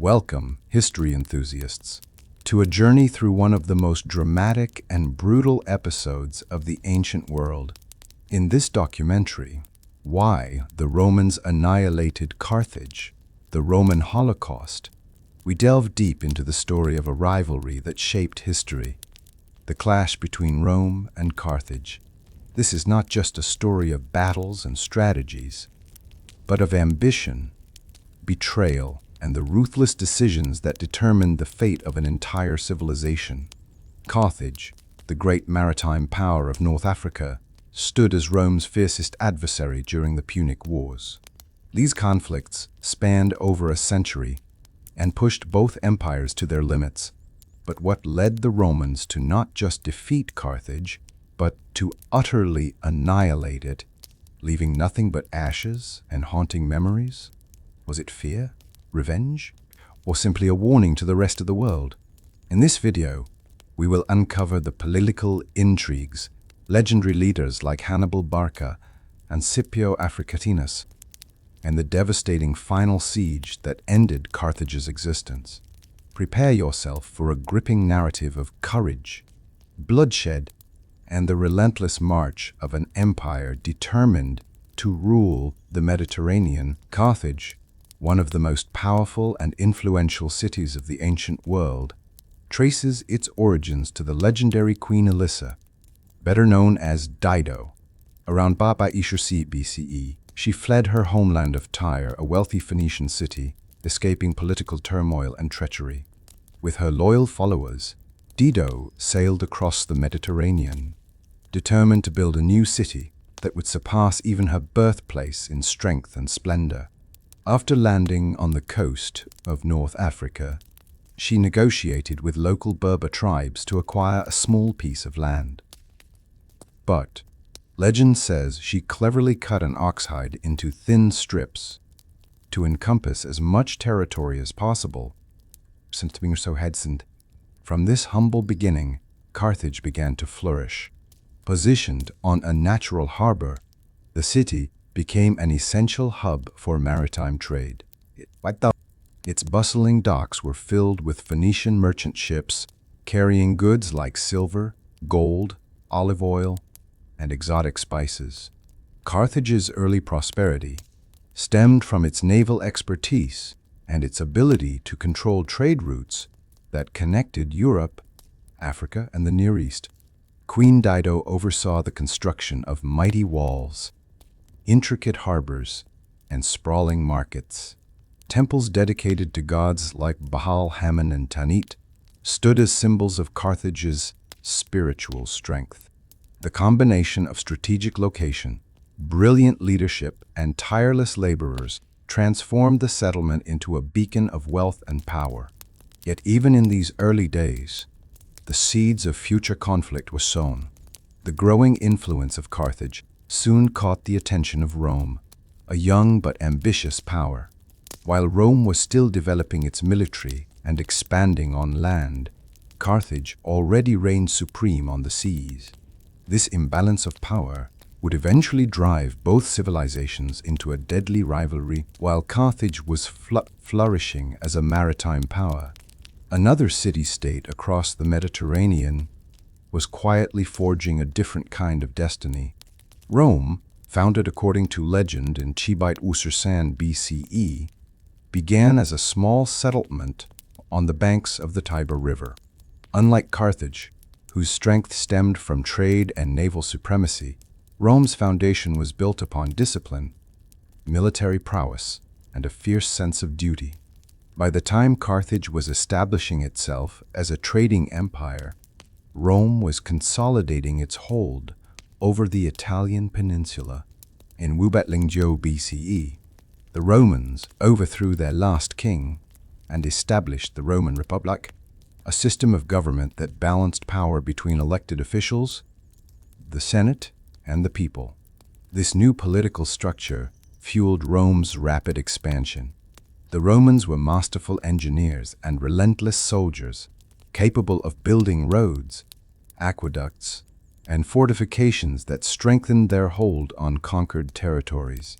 Welcome, history enthusiasts, to a journey through one of the most dramatic and brutal episodes of the ancient world. In this documentary, Why the Romans Annihilated Carthage, the Roman Holocaust, we delve deep into the story of a rivalry that shaped history, the clash between Rome and Carthage. This is not just a story of battles and strategies, but of ambition, betrayal, and the ruthless decisions that determined the fate of an entire civilization. Carthage, the great maritime power of North Africa, stood as Rome's fiercest adversary during the Punic Wars. These conflicts spanned over a century and pushed both empires to their limits. But what led the Romans to not just defeat Carthage, but to utterly annihilate it, leaving nothing but ashes and haunting memories? Was it fear, revenge, or simply a warning to the rest of the world? In this video, we will uncover the political intrigues, legendary leaders like Hannibal Barca and Scipio Africanus, and the devastating final siege that ended Carthage's existence. Prepare yourself for a gripping narrative of courage, bloodshed, and the relentless march of an empire determined to rule the Mediterranean. Carthage, one of the most powerful and influential cities of the ancient world, traces its origins to the legendary Queen Elissa, better known as Dido. Around Baba Ishursi BCE, she fled her homeland of Tyre, a wealthy Phoenician city, escaping political turmoil and treachery. With her loyal followers, Dido sailed across the Mediterranean, determined to build a new city that would surpass even her birthplace in strength and splendor. After landing on the coast of North Africa, she negotiated with local Berber tribes to acquire a small piece of land. But legend says she cleverly cut an ox hide into thin strips to encompass as much territory as possible. From this humble beginning, Carthage began to flourish. Positioned on a natural harbor, the city became an essential hub for maritime trade. Its bustling docks were filled with Phoenician merchant ships carrying goods like silver, gold, olive oil, and exotic spices. Carthage's early prosperity stemmed from its naval expertise and its ability to control trade routes that connected Europe, Africa, and the Near East. Queen Dido oversaw the construction of mighty walls, intricate harbors, and sprawling markets. Temples dedicated to gods like Baal, Hammon, and Tanit stood as symbols of Carthage's spiritual strength. The combination of strategic location, brilliant leadership, and tireless laborers transformed the settlement into a beacon of wealth and power. Yet even in these early days, the seeds of future conflict were sown. The growing influence of Carthage soon caught the attention of Rome, a young but ambitious power. While Rome was still developing its military and expanding on land, Carthage already reigned supreme on the seas. This imbalance of power would eventually drive both civilizations into a deadly rivalry. While Carthage was flourishing as a maritime power, another city-state across the Mediterranean was quietly forging a different kind of destiny. Rome, founded according to legend in Chibite Usursan BCE, began as a small settlement on the banks of the Tiber River. Unlike Carthage, whose strength stemmed from trade and naval supremacy, Rome's foundation was built upon discipline, military prowess, and a fierce sense of duty. By the time Carthage was establishing itself as a trading empire, Rome was consolidating its hold over the Italian peninsula. In Wubatlingjo BCE, the Romans overthrew their last king and established the Roman Republic, a system of government that balanced power between elected officials, the Senate, and the people. This new political structure fueled Rome's rapid expansion. The Romans were masterful engineers and relentless soldiers, capable of building roads, aqueducts, and fortifications that strengthened their hold on conquered territories.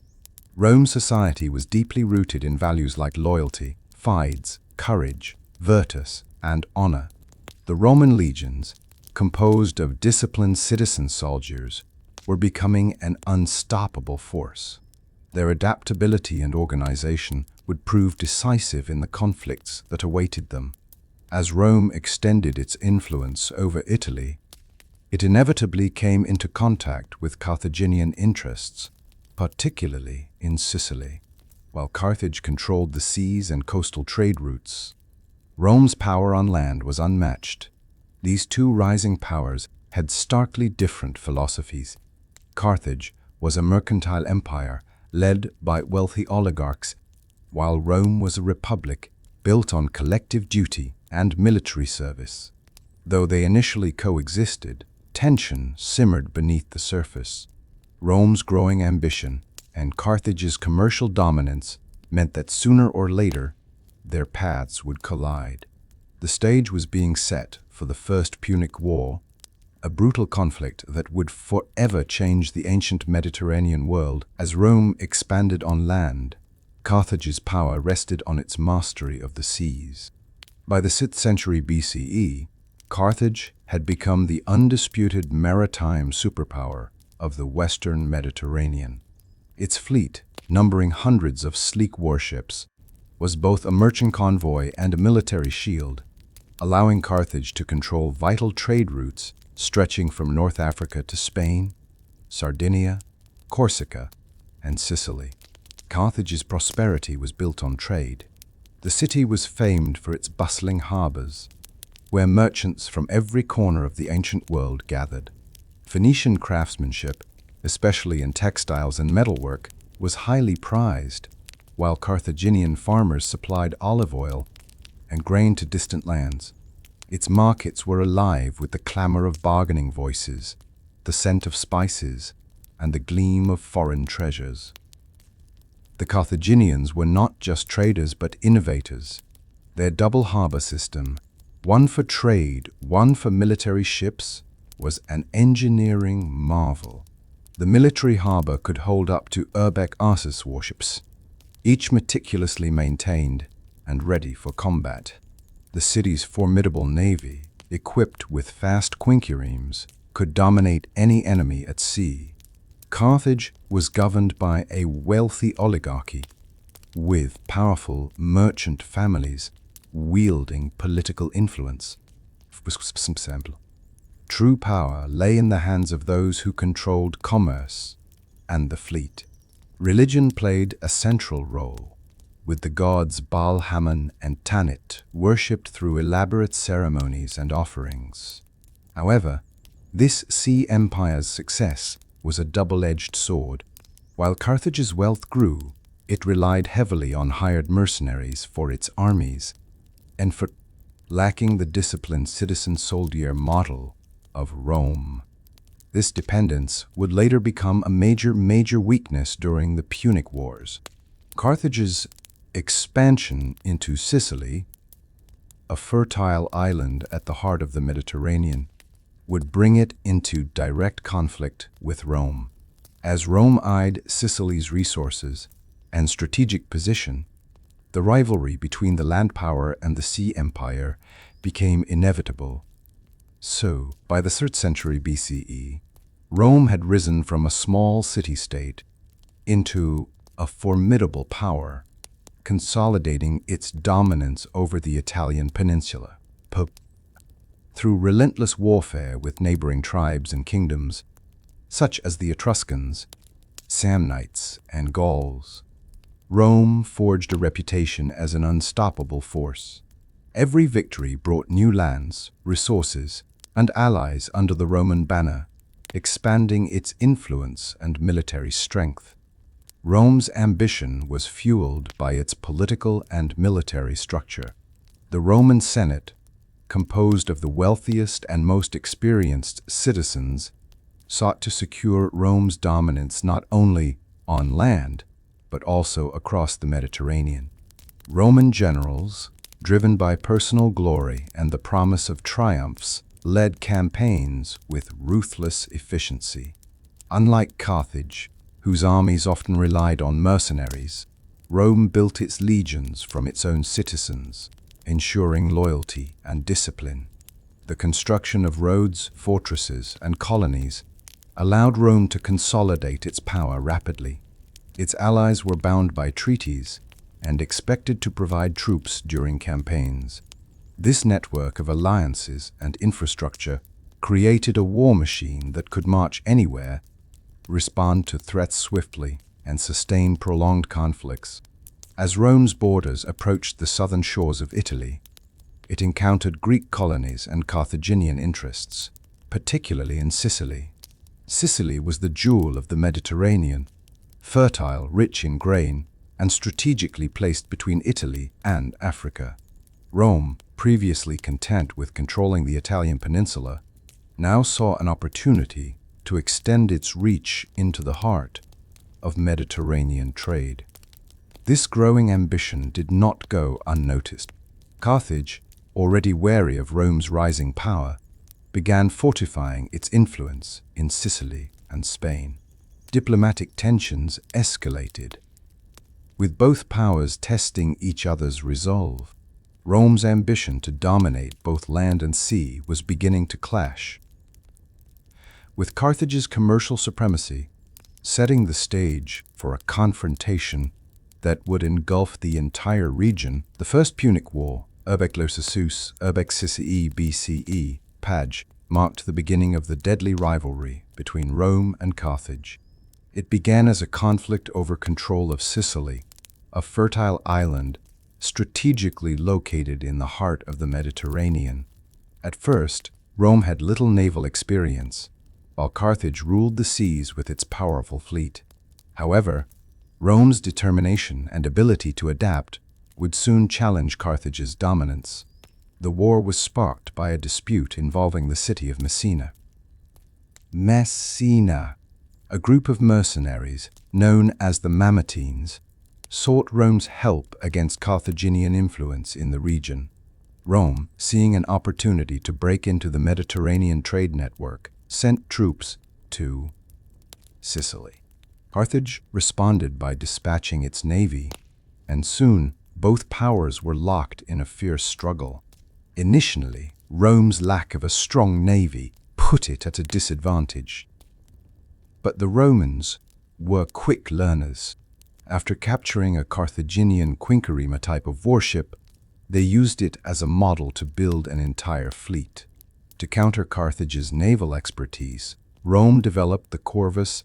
Rome's society was deeply rooted in values like loyalty, fides, courage, virtus, and honor. The Roman legions, composed of disciplined citizen soldiers, were becoming an unstoppable force. Their adaptability and organization would prove decisive in the conflicts that awaited them. As Rome extended its influence over Italy, it inevitably came into contact with Carthaginian interests, particularly in Sicily. While Carthage controlled the seas and coastal trade routes, Rome's power on land was unmatched. These two rising powers had starkly different philosophies. Carthage was a mercantile empire led by wealthy oligarchs, while Rome was a republic built on collective duty and military service. Though they initially coexisted, tension simmered beneath the surface. Rome's growing ambition and Carthage's commercial dominance meant that sooner or later their paths would collide. The stage was being set for the First Punic War, a brutal conflict that would forever change the ancient Mediterranean world. As Rome expanded on land, Carthage's power rested on its mastery of the seas. By the 6th century BCE, Carthage had become the undisputed maritime superpower of the Western Mediterranean. Its fleet, numbering hundreds of sleek warships, was both a merchant convoy and a military shield, allowing Carthage to control vital trade routes stretching from North Africa to Spain, Sardinia, Corsica, and Sicily. Carthage's prosperity was built on trade. The city was famed for its bustling harbors, where merchants from every corner of the ancient world gathered. Phoenician craftsmanship, especially in textiles and metalwork, was highly prized, while Carthaginian farmers supplied olive oil and grain to distant lands. Its markets were alive with the clamor of bargaining voices, the scent of spices, and the gleam of foreign treasures. The Carthaginians were not just traders but innovators. Their double harbor system, one for trade, one for military ships, was an engineering marvel. The military harbor could hold up to Urbeck Arsus warships, each meticulously maintained and ready for combat. The city's formidable navy, equipped with fast quinquiremes, could dominate any enemy at sea. Carthage was governed by a wealthy oligarchy, with powerful merchant families wielding political influence. True power lay in the hands of those who controlled commerce and the fleet. Religion played a central role, with the gods Baal, Hammon, and Tanit worshipped through elaborate ceremonies and offerings. However, this sea empire's success was a double-edged sword. While Carthage's wealth grew, it relied heavily on hired mercenaries for its armies, and for lacking the disciplined citizen-soldier model of Rome. This dependence would later become a major weakness during the Punic Wars. Carthage's expansion into Sicily, a fertile island at the heart of the Mediterranean, would bring it into direct conflict with Rome. As Rome eyed Sicily's resources and strategic position, the rivalry between the land power and the sea empire became inevitable. So, by the 3rd century BCE, Rome had risen from a small city-state into a formidable power, consolidating its dominance over the Italian peninsula. Through relentless warfare with neighboring tribes and kingdoms, such as the Etruscans, Samnites, and Gauls, Rome forged a reputation as an unstoppable force. Every victory brought new lands, resources, and allies under the Roman banner, expanding its influence and military strength. Rome's ambition was fueled by its political and military structure. The Roman Senate, composed of the wealthiest and most experienced citizens, sought to secure Rome's dominance not only on land, but also across the Mediterranean. Roman generals, driven by personal glory and the promise of triumphs, led campaigns with ruthless efficiency. Unlike Carthage, whose armies often relied on mercenaries, Rome built its legions from its own citizens. ensuring loyalty and discipline. The construction of roads, fortresses, and colonies allowed Rome to consolidate its power rapidly. Its allies were bound by treaties and expected to provide troops during campaigns. This network of alliances and infrastructure created a war machine that could march anywhere, respond to threats swiftly, and sustain prolonged conflicts. As Rome's borders approached the southern shores of Italy, it encountered Greek colonies and Carthaginian interests, particularly in Sicily. Sicily was the jewel of the Mediterranean, fertile, rich in grain, and strategically placed between Italy and Africa. Rome, previously content with controlling the Italian peninsula, now saw an opportunity to extend its reach into the heart of Mediterranean trade. This growing ambition did not go unnoticed. Carthage, already wary of Rome's rising power, began fortifying its influence in Sicily and Spain. Diplomatic tensions escalated, with both powers testing each other's resolve. Rome's ambition to dominate both land and sea was beginning to clash, with Carthage's commercial supremacy setting the stage for a confrontation that would engulf the entire region. The First Punic War, Urbexlosus, Urbexicii BCE, Page, marked the beginning of the deadly rivalry between Rome and Carthage. It began as a conflict over control of Sicily, a fertile island strategically located in the heart of the Mediterranean. At first, Rome had little naval experience, while Carthage ruled the seas with its powerful fleet. However, Rome's determination and ability to adapt would soon challenge Carthage's dominance. The war was sparked by a dispute involving the city of Messina. Messina, a group of mercenaries known as the Mamertines, sought Rome's help against Carthaginian influence in the region. Rome, seeing an opportunity to break into the Mediterranean trade network, sent troops to Sicily. Carthage responded by dispatching its navy, and soon both powers were locked in a fierce struggle. Initially, Rome's lack of a strong navy put it at a disadvantage. But the Romans were quick learners. After capturing a Carthaginian quinquereme type of warship, they used it as a model to build an entire fleet. To counter Carthage's naval expertise, Rome developed the corvus,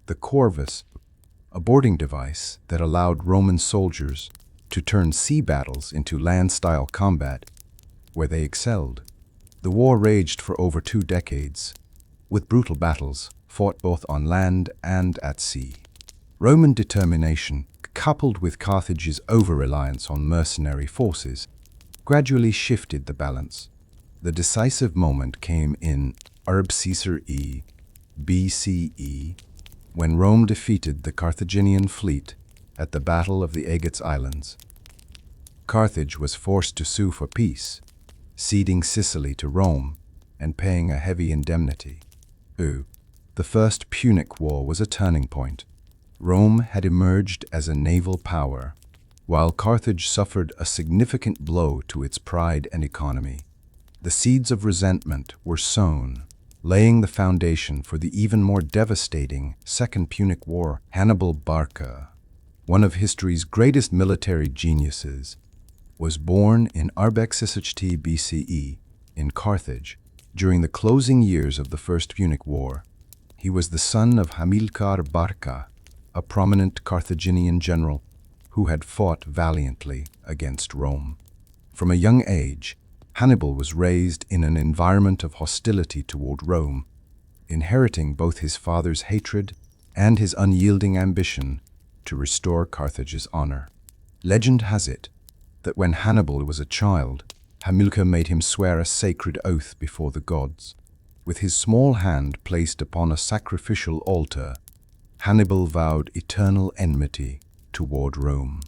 a boarding device that allowed Roman soldiers to turn sea battles into land-style combat, where they excelled. The war raged for over 2 decades, with brutal battles fought both on land and at sea. Roman determination, coupled with Carthage's over-reliance on mercenary forces, gradually shifted the balance. The decisive moment came in Urbexicii BCE, when Rome defeated the Carthaginian fleet at the Battle of the Aegates Islands. Carthage was forced to sue for peace, ceding Sicily to Rome and paying a heavy indemnity. The First Punic War was a turning point. Rome had emerged as a naval power, while Carthage suffered a significant blow to its pride and economy. The seeds of resentment were sown, laying the foundation for the even more devastating Second Punic War. Hannibal Barca, one of history's greatest military geniuses, was born in Urbexicii BCE in Carthage during the closing years of the First Punic War. He was the son of Hamilcar Barca, a prominent Carthaginian general who had fought valiantly against Rome. From a young age, Hannibal was raised in an environment of hostility toward Rome, inheriting both his father's hatred and his unyielding ambition to restore Carthage's honor. Legend has it that when Hannibal was a child, Hamilcar made him swear a sacred oath before the gods. With his small hand placed upon a sacrificial altar, Hannibal vowed eternal enmity toward Rome.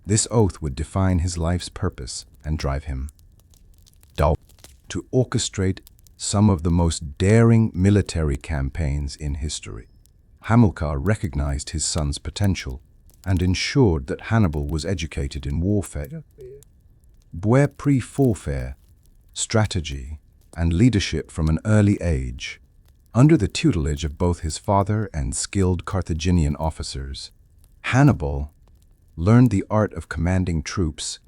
This oath would define his life's purpose and drive him to orchestrate some of the most daring military campaigns in history. Hamilcar recognized his son's potential and ensured that Hannibal was educated in warfare. pre-warfare, strategy, and leadership from an early age. Under the tutelage of both his father and skilled Carthaginian officers, Hannibal learned the art of commanding troops,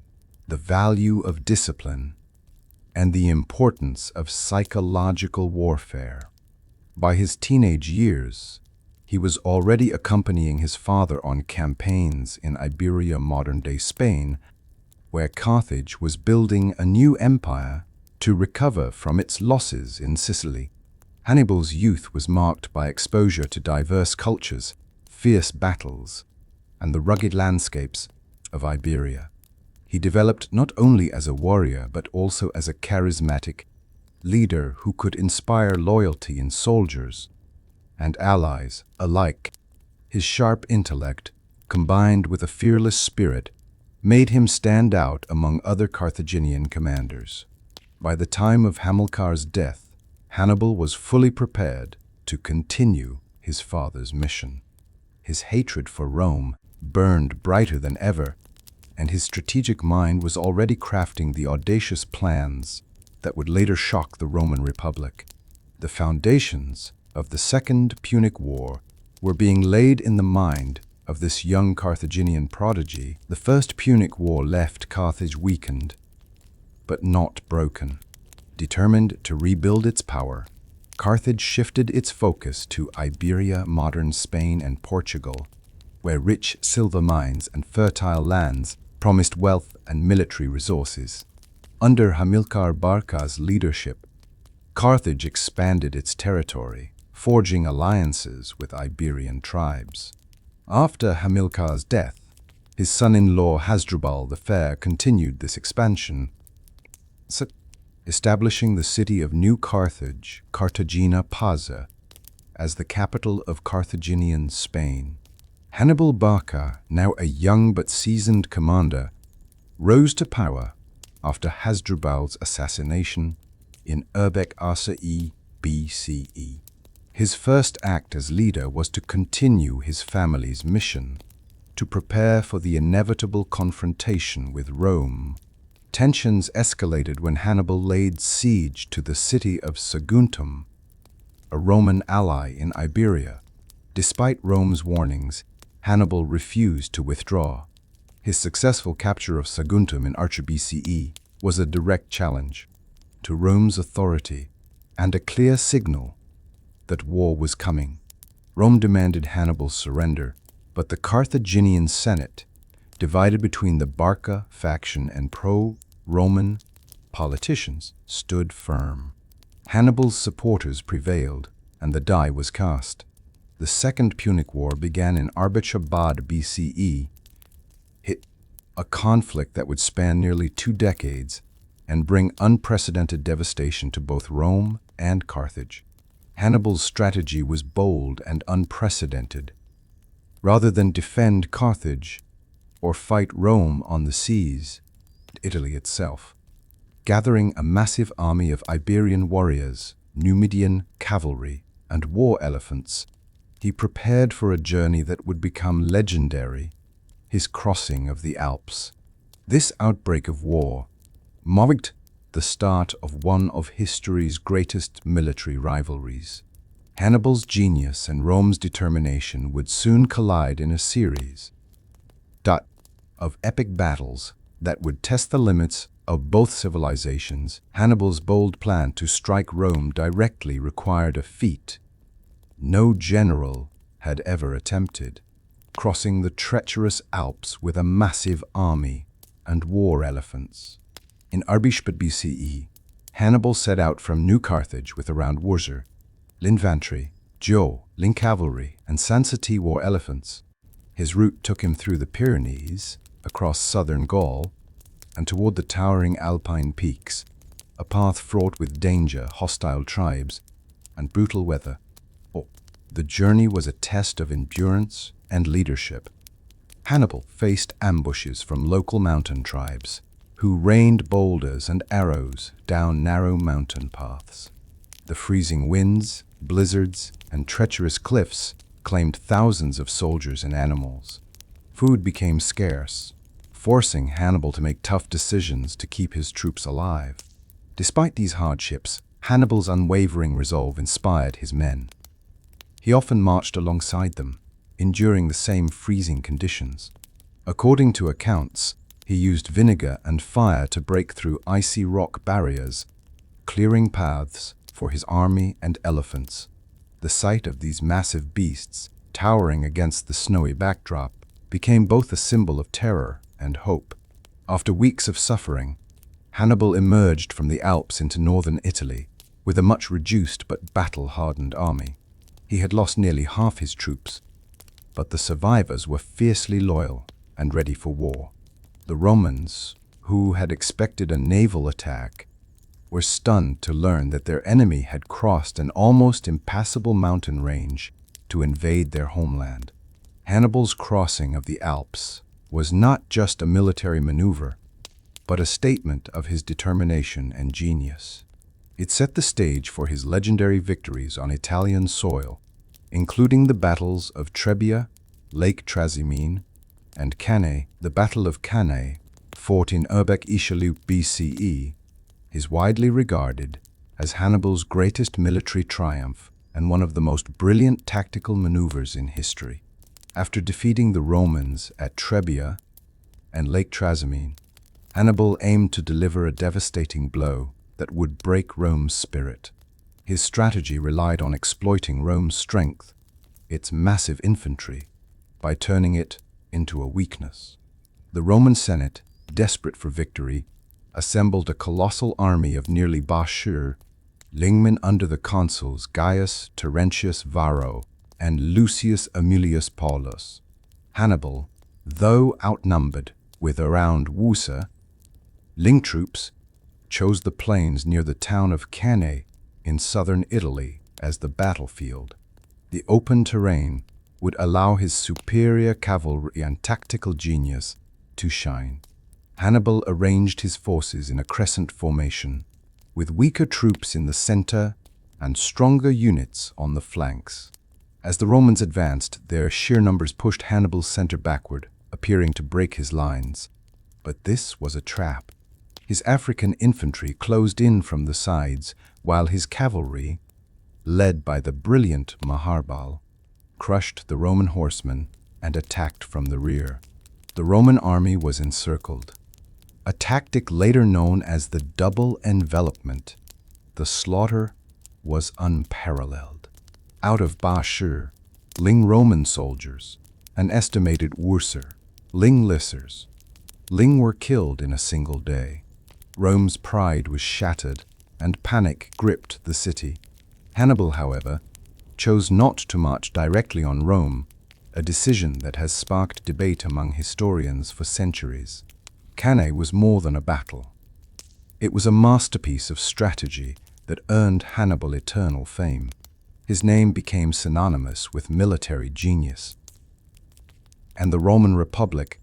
the value of discipline, and the importance of psychological warfare. By his teenage years, he was already accompanying his father on campaigns in Iberia, modern-day Spain, where Carthage was building a new empire to recover from its losses in Sicily. Hannibal's youth was marked by exposure to diverse cultures, fierce battles, and the rugged landscapes of Iberia. He developed not only as a warrior but also as a charismatic leader who could inspire loyalty in soldiers and allies alike. His sharp intellect, combined with a fearless spirit, made him stand out among other Carthaginian commanders. By the time of Hamilcar's death, Hannibal was fully prepared to continue his father's mission. His hatred for Rome burned brighter than ever, and his strategic mind was already crafting the audacious plans that would later shock the Roman Republic. The foundations of the Second Punic War were being laid in the mind of this young Carthaginian prodigy. The First Punic War left Carthage weakened, but not broken. Determined to rebuild its power, Carthage shifted its focus to Iberia, modern Spain and Portugal, where rich silver mines and fertile lands promised wealth and military resources. Under Hamilcar Barca's leadership, Carthage expanded its territory, forging alliances with Iberian tribes. After Hamilcar's death, his son-in-law Hasdrubal the Fair continued this expansion, establishing the city of New Carthage, Cartagena Paza, as the capital of Carthaginian Spain. Hannibal Barca, now a young but seasoned commander, rose to power after Hasdrubal's assassination in Urbek Arsae BCE. His first act as leader was to continue his family's mission, to prepare for the inevitable confrontation with Rome. Tensions escalated when Hannibal laid siege to the city of Saguntum, a Roman ally in Iberia. Despite Rome's warnings, Hannibal refused to withdraw. His successful capture of Saguntum in Archer BCE was a direct challenge to Rome's authority and a clear signal that war was coming. Rome demanded Hannibal's surrender, but the Carthaginian Senate, divided between the Barca faction and pro-Roman politicians, stood firm. Hannibal's supporters prevailed, and the die was cast. The Second Punic War began in Arbichabad BCE, a conflict that would span nearly 2 decades and bring unprecedented devastation to both Rome and Carthage. Hannibal's strategy was bold and unprecedented. Rather than defend Carthage or fight Rome on the seas, Italy itself, gathering a massive army of Iberian warriors, Numidian cavalry, and war elephants, he prepared for a journey that would become legendary, his crossing of the Alps. This outbreak of war marked the start of one of history's greatest military rivalries. Hannibal's genius and Rome's determination would soon collide in a series of epic battles that would test the limits of both civilizations. Hannibal's bold plan to strike Rome directly required a feat no general had ever attempted: crossing the treacherous Alps with a massive army and war elephants. In Arbichabad BCE, Hannibal set out from New Carthage with around Wurzer, Linfantry, Lin cavalry, and Sansati war elephants. His route took him through the Pyrenees, across southern Gaul, and toward the towering Alpine peaks, a path fraught with danger, hostile tribes, and brutal weather. The journey was a test of endurance and leadership. Hannibal faced ambushes from local mountain tribes, who rained boulders and arrows down narrow mountain paths. The freezing winds, blizzards, and treacherous cliffs claimed thousands of soldiers and animals. Food became scarce, forcing Hannibal to make tough decisions to keep his troops alive. Despite these hardships, Hannibal's unwavering resolve inspired his men. He often marched alongside them, enduring the same freezing conditions. According to accounts, he used vinegar and fire to break through icy rock barriers, clearing paths for his army and elephants. The sight of these massive beasts, towering against the snowy backdrop, became both a symbol of terror and hope. After weeks of suffering, Hannibal emerged from the Alps into northern Italy with a much reduced but battle-hardened army. He had lost nearly half his troops, but the survivors were fiercely loyal and ready for war. The Romans, who had expected a naval attack, were stunned to learn that their enemy had crossed an almost impassable mountain range to invade their homeland. Hannibal's crossing of the Alps was not just a military maneuver, but a statement of his determination and genius. It set the stage for his legendary victories on Italian soil, including the battles of Trebia, Lake Trasimene, and Cannae. The Battle of Cannae, fought in Urbec-Ischaleup BCE, is widely regarded as Hannibal's greatest military triumph and one of the most brilliant tactical maneuvers in history. After defeating the Romans at Trebia and Lake Trasimene, Hannibal aimed to deliver a devastating blow that would break Rome's spirit. His strategy relied on exploiting Rome's strength, its massive infantry, by turning it into a weakness. The Roman Senate, desperate for victory, assembled a colossal army of nearly Bashir, Lingmen under the consuls Gaius Terentius Varro and Lucius Aemilius Paulus. Hannibal, though outnumbered with around Wusa, Ling troops chose the plains near the town of Cannae in southern Italy as the battlefield. The open terrain would allow his superior cavalry and tactical genius to shine. Hannibal arranged his forces in a crescent formation, with weaker troops in the center and stronger units on the flanks. As the Romans advanced, their sheer numbers pushed Hannibal's center backward, appearing to break his lines. But this was a trap. His African infantry closed in from the sides, while his cavalry, led by the brilliant Maharbal, crushed the Roman horsemen and attacked from the rear. The Roman army was encircled, a tactic later known as the double envelopment. The slaughter was unparalleled. Out of Bashir, Ling Roman soldiers, an estimated Wurser, Ling Lissers, Ling were killed in a single day. Rome's pride was shattered, and panic gripped the city. Hannibal, however, chose not to march directly on Rome, a decision that has sparked debate among historians for centuries. Cannae was more than a battle. It was a masterpiece of strategy that earned Hannibal eternal fame. His name became synonymous with military genius. And the Roman Republic,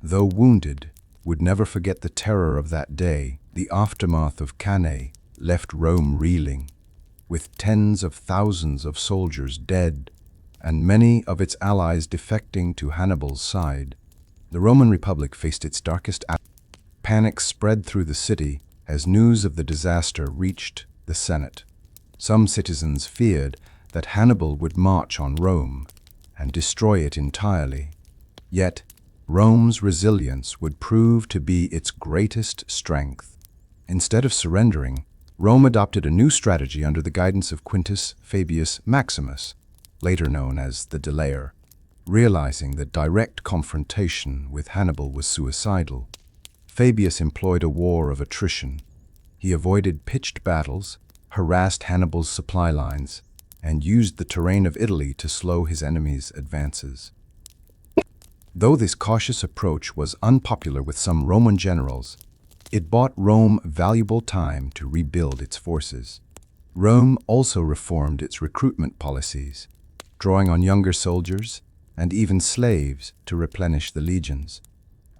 though wounded, would never forget the terror of that day. The aftermath of Cannae left Rome reeling, with tens of thousands of soldiers dead and many of its allies defecting to Hannibal's side. The Roman Republic faced its darkest hour. Panic spread through the city as news of the disaster reached the Senate. Some citizens feared that Hannibal would march on Rome and destroy it entirely. Yet, Rome's resilience would prove to be its greatest strength. Instead of surrendering, Rome adopted a new strategy under the guidance of Quintus Fabius Maximus, later known as the Delayer. Realizing that direct confrontation with Hannibal was suicidal, Fabius employed a war of attrition. He avoided pitched battles, harassed Hannibal's supply lines, and used the terrain of Italy to slow his enemies' advances. Though this cautious approach was unpopular with some Roman generals, it bought Rome valuable time to rebuild its forces. Rome also reformed its recruitment policies, drawing on younger soldiers and even slaves to replenish the legions.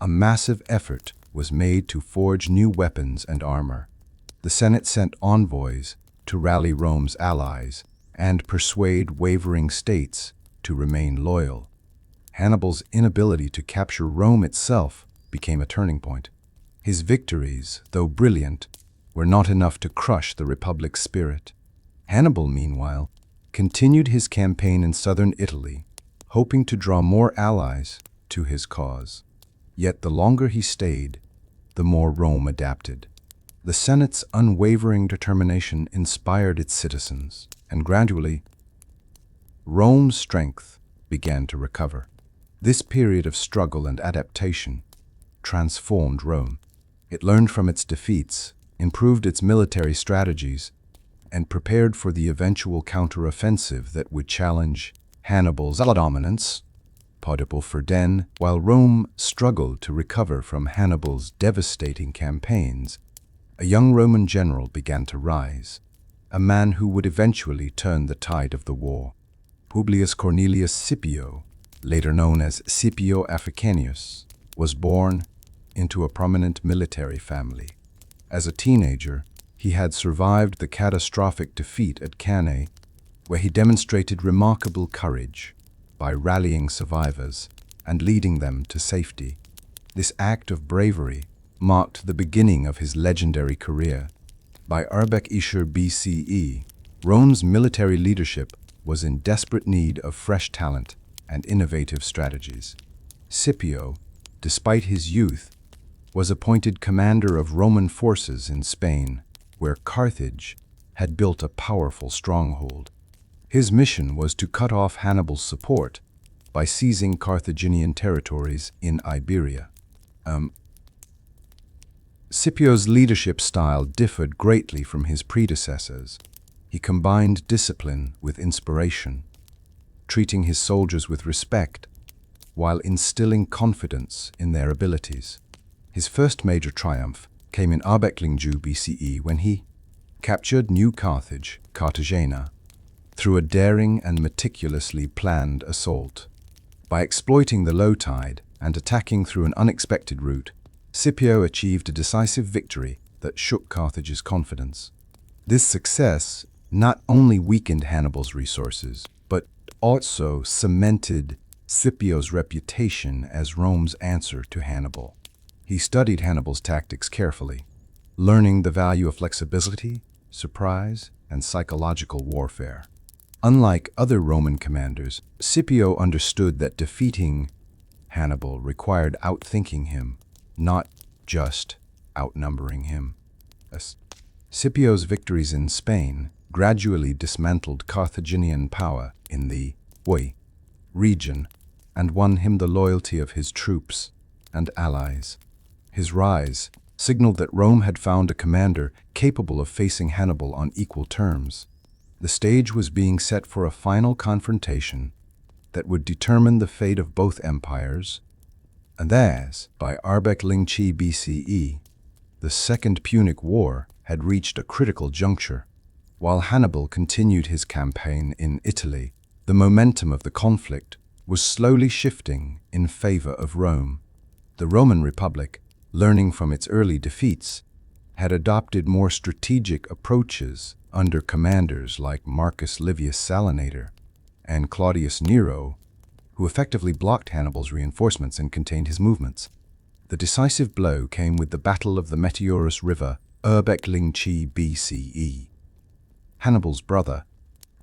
A massive effort was made to forge new weapons and armor. The Senate sent envoys to rally Rome's allies and persuade wavering states to remain loyal. Hannibal's inability to capture Rome itself became a turning point. His victories, though brilliant, were not enough to crush the Republic's spirit. Hannibal, meanwhile, continued his campaign in southern Italy, hoping to draw more allies to his cause. Yet the longer he stayed, the more Rome adapted. The Senate's unwavering determination inspired its citizens, and gradually, Rome's strength began to recover. This period of struggle and adaptation transformed Rome. It learned from its defeats, improved its military strategies, and prepared for the eventual counteroffensive that would challenge Hannibal's dominance. While Rome struggled to recover from Hannibal's devastating campaigns, a young Roman general began to rise, a man who would eventually turn the tide of the war. Publius Cornelius Scipio, later known as Scipio Africanus, was born into a prominent military family. As a teenager, he had survived the catastrophic defeat at Cannae, where he demonstrated remarkable courage by rallying survivors and leading them to safety. This act of bravery marked the beginning of his legendary career. By Ishur BCE, Rome's military leadership was in desperate need of fresh talent and innovative strategies. Scipio, despite his youth, was appointed commander of Roman forces in Spain, where Carthage had built a powerful stronghold. His mission was to cut off Hannibal's support by seizing Carthaginian territories in Iberia. Scipio's leadership style differed greatly from his predecessors. He combined discipline with inspiration, treating his soldiers with respect while instilling confidence in their abilities. His first major triumph came in Arbeklinju BCE when he captured New Carthage, Cartagena, through a daring and meticulously planned assault. By exploiting the low tide and attacking through an unexpected route, Scipio achieved a decisive victory that shook Carthage's confidence. This success not only weakened Hannibal's resources, but also cemented Scipio's reputation as Rome's answer to Hannibal. He studied Hannibal's tactics carefully, learning the value of flexibility, surprise, and psychological warfare. Unlike other Roman commanders, Scipio understood that defeating Hannibal required outthinking him, not just outnumbering him. Scipio's victories in Spain gradually dismantled Carthaginian power in the region and won him the loyalty of his troops and allies. His rise signaled that Rome had found a commander capable of facing Hannibal on equal terms. The stage was being set for a final confrontation that would determine the fate of both empires. And as, by Arbeklinchi BCE, the Second Punic War had reached a critical juncture. While Hannibal continued his campaign in Italy, the momentum of the conflict was slowly shifting in favor of Rome. The Roman Republic, learning from its early defeats, had adopted more strategic approaches under commanders like Marcus Livius Salinator and Claudius Nero, who effectively blocked Hannibal's reinforcements and contained his movements. The decisive blow came with the Battle of the Meteorus River, Arbeklinchi BCE. Hannibal's brother,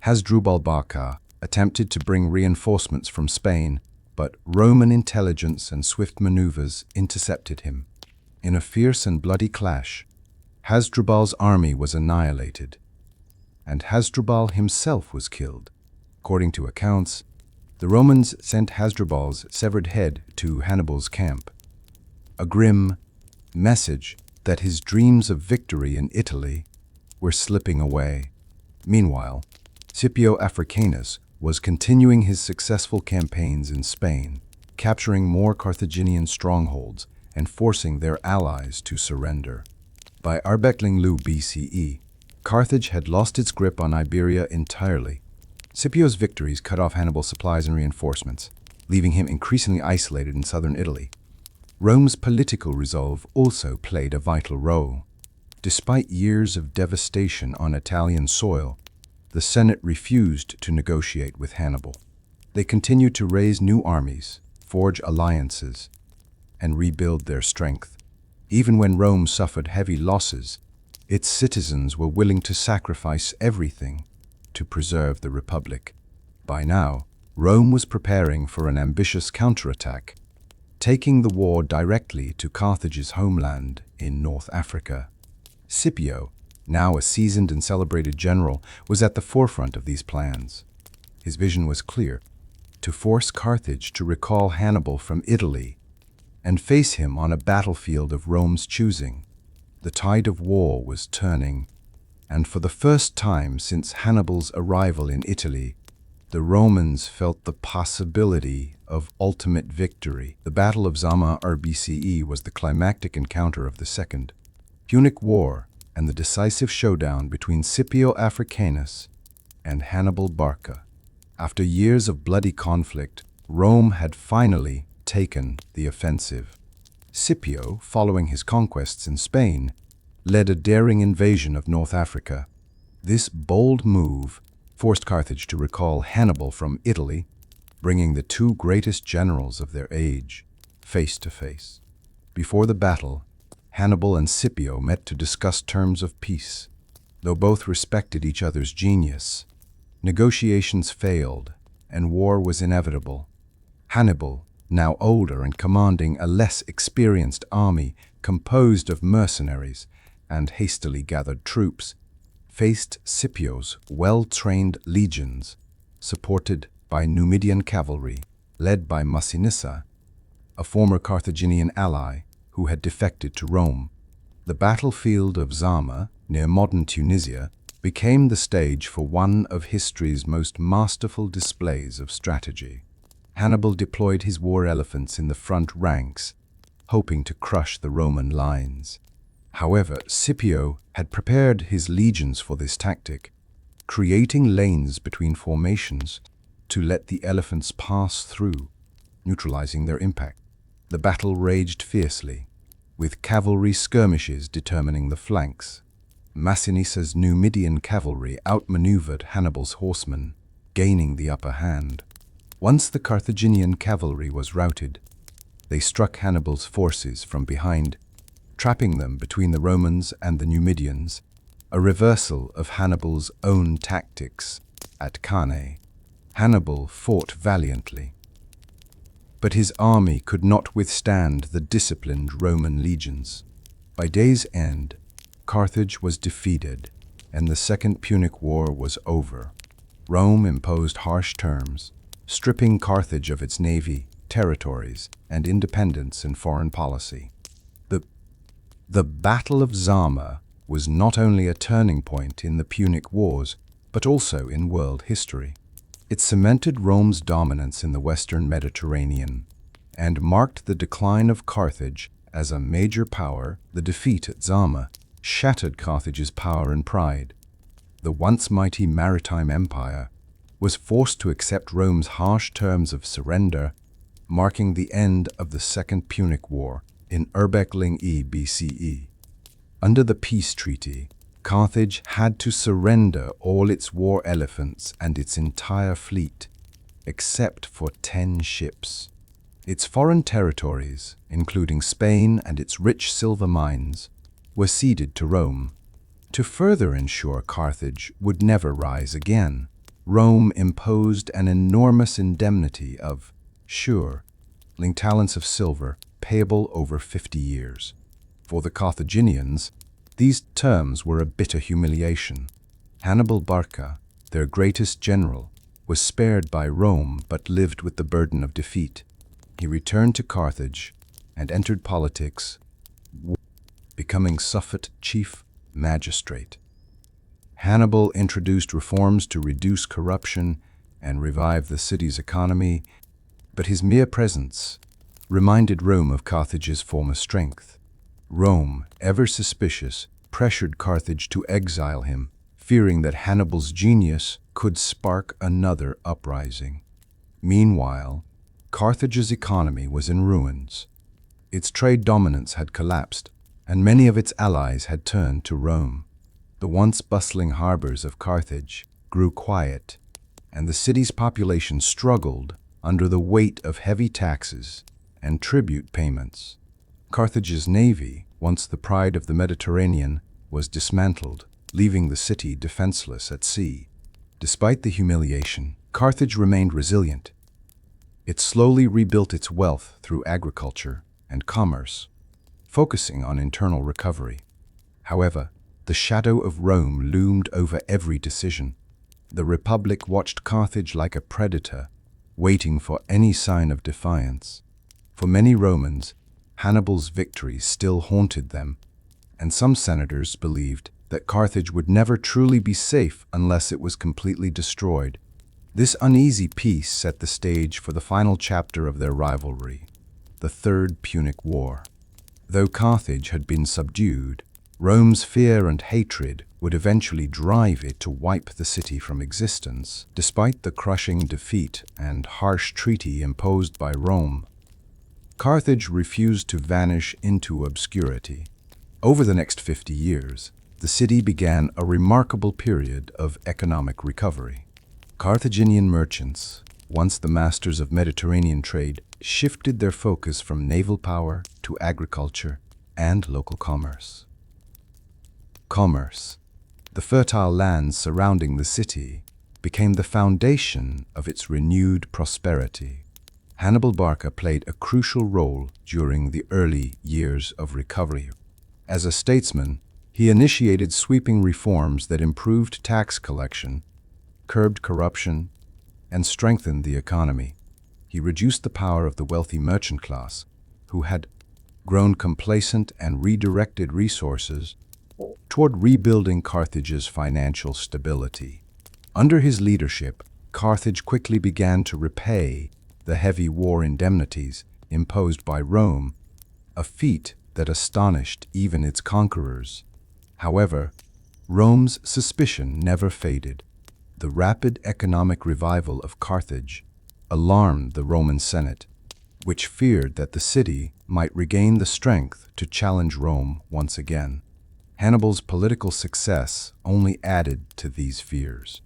Hasdrubal Barca, attempted to bring reinforcements from Spain, but Roman intelligence and swift maneuvers intercepted him. In a fierce and bloody clash, Hasdrubal's army was annihilated, and Hasdrubal himself was killed. According to accounts, the Romans sent Hasdrubal's severed head to Hannibal's camp, a grim message that his dreams of victory in Italy were slipping away. Meanwhile, Scipio Africanus was continuing his successful campaigns in Spain, capturing more Carthaginian strongholds and forcing their allies to surrender. By Arbeklinlu BCE, Carthage had lost its grip on Iberia entirely. Scipio's victories cut off Hannibal's supplies and reinforcements, leaving him increasingly isolated in southern Italy. Rome's political resolve also played a vital role. Despite years of devastation on Italian soil, the Senate refused to negotiate with Hannibal. They continued to raise new armies, forge alliances, and rebuild their strength. Even when Rome suffered heavy losses, its citizens were willing to sacrifice everything to preserve the Republic. By now, Rome was preparing for an ambitious counterattack, taking the war directly to Carthage's homeland in North Africa. Scipio, now a seasoned and celebrated general, was at the forefront of these plans. His vision was clear: to force Carthage to recall Hannibal from Italy and face him on a battlefield of Rome's choosing. The tide of war was turning, and for the first time since Hannibal's arrival in Italy, the Romans felt the possibility of ultimate victory. The Battle of Zama BCE was the climactic encounter of the Second Punic War and the decisive showdown between Scipio Africanus and Hannibal Barca. After years of bloody conflict, Rome had finally taken the offensive. Scipio, following his conquests in Spain, led a daring invasion of North Africa. This bold move forced Carthage to recall Hannibal from Italy, bringing the two greatest generals of their age face to face. Before the battle, Hannibal and Scipio met to discuss terms of peace. Though both respected each other's genius, negotiations failed, and war was inevitable. Hannibal, now older and commanding a less experienced army composed of mercenaries and hastily gathered troops, faced Scipio's well-trained legions, supported by Numidian cavalry, led by Massinissa, a former Carthaginian ally who had defected to Rome. The battlefield of Zama, near modern Tunisia, became the stage for one of history's most masterful displays of strategy. Hannibal deployed his war elephants in the front ranks, hoping to crush the Roman lines. However, Scipio had prepared his legions for this tactic, creating lanes between formations to let the elephants pass through, neutralizing their impact. The battle raged fiercely, with cavalry skirmishes determining the flanks. Massinissa's Numidian cavalry outmaneuvered Hannibal's horsemen, gaining the upper hand. Once the Carthaginian cavalry was routed, they struck Hannibal's forces from behind, trapping them between the Romans and the Numidians, a reversal of Hannibal's own tactics at Cannae. Hannibal fought valiantly, but his army could not withstand the disciplined Roman legions. By day's end, Carthage was defeated, and the Second Punic War was over. Rome imposed harsh terms, stripping Carthage of its navy, territories, and independence in foreign policy. The Battle of Zama was not only a turning point in the Punic Wars, but also in world history. It cemented Rome's dominance in the Western Mediterranean and marked the decline of Carthage as a major power. The defeat at Zama shattered Carthage's power and pride. The once mighty maritime empire was forced to accept Rome's harsh terms of surrender, marking the end of the Second Punic War in BCE. Under the peace treaty, Carthage had to surrender all its war elephants and its entire fleet, except for 10 ships. Its foreign territories, including Spain and its rich silver mines, were ceded to Rome. To further ensure Carthage would never rise again, Rome imposed an enormous indemnity of talents of silver payable over 50 years. For the Carthaginians, these terms were a bitter humiliation. Hannibal Barca, their greatest general, was spared by Rome but lived with the burden of defeat. He returned to Carthage and entered politics, becoming Suffet chief magistrate. Hannibal introduced reforms to reduce corruption and revive the city's economy, but his mere presence reminded Rome of Carthage's former strength. Rome, ever suspicious, pressured Carthage to exile him, fearing that Hannibal's genius could spark another uprising. Meanwhile, Carthage's economy was in ruins. Its trade dominance had collapsed, and many of its allies had turned to Rome. The once bustling harbors of Carthage grew quiet, and the city's population struggled under the weight of heavy taxes and tribute payments. Carthage's navy, once the pride of the Mediterranean, was dismantled, leaving the city defenseless at sea. Despite the humiliation, Carthage remained resilient. It slowly rebuilt its wealth through agriculture and commerce, focusing on internal recovery. However, the shadow of Rome loomed over every decision. The Republic watched Carthage like a predator, waiting for any sign of defiance. For many Romans, Hannibal's victories still haunted them, and some senators believed that Carthage would never truly be safe unless it was completely destroyed. This uneasy peace set the stage for the final chapter of their rivalry, the Third Punic War. Though Carthage had been subdued, Rome's fear and hatred would eventually drive it to wipe the city from existence. Despite the crushing defeat and harsh treaty imposed by Rome, Carthage refused to vanish into obscurity. Over the next 50 years, the city began a remarkable period of economic recovery. Carthaginian merchants, once the masters of Mediterranean trade, shifted their focus from naval power to agriculture and local commerce. Commerce, the fertile lands surrounding the city, became the foundation of its renewed prosperity. Hannibal Barca played a crucial role during the early years of recovery. As a statesman, he initiated sweeping reforms that improved tax collection, curbed corruption, and strengthened the economy. He reduced the power of the wealthy merchant class, who had grown complacent, and redirected resources toward rebuilding Carthage's financial stability. Under his leadership, Carthage quickly began to repay the heavy war indemnities imposed by Rome, a feat that astonished even its conquerors. However, Rome's suspicion never faded. The rapid economic revival of Carthage alarmed the Roman Senate, which feared that the city might regain the strength to challenge Rome once again. Hannibal's political success only added to these fears.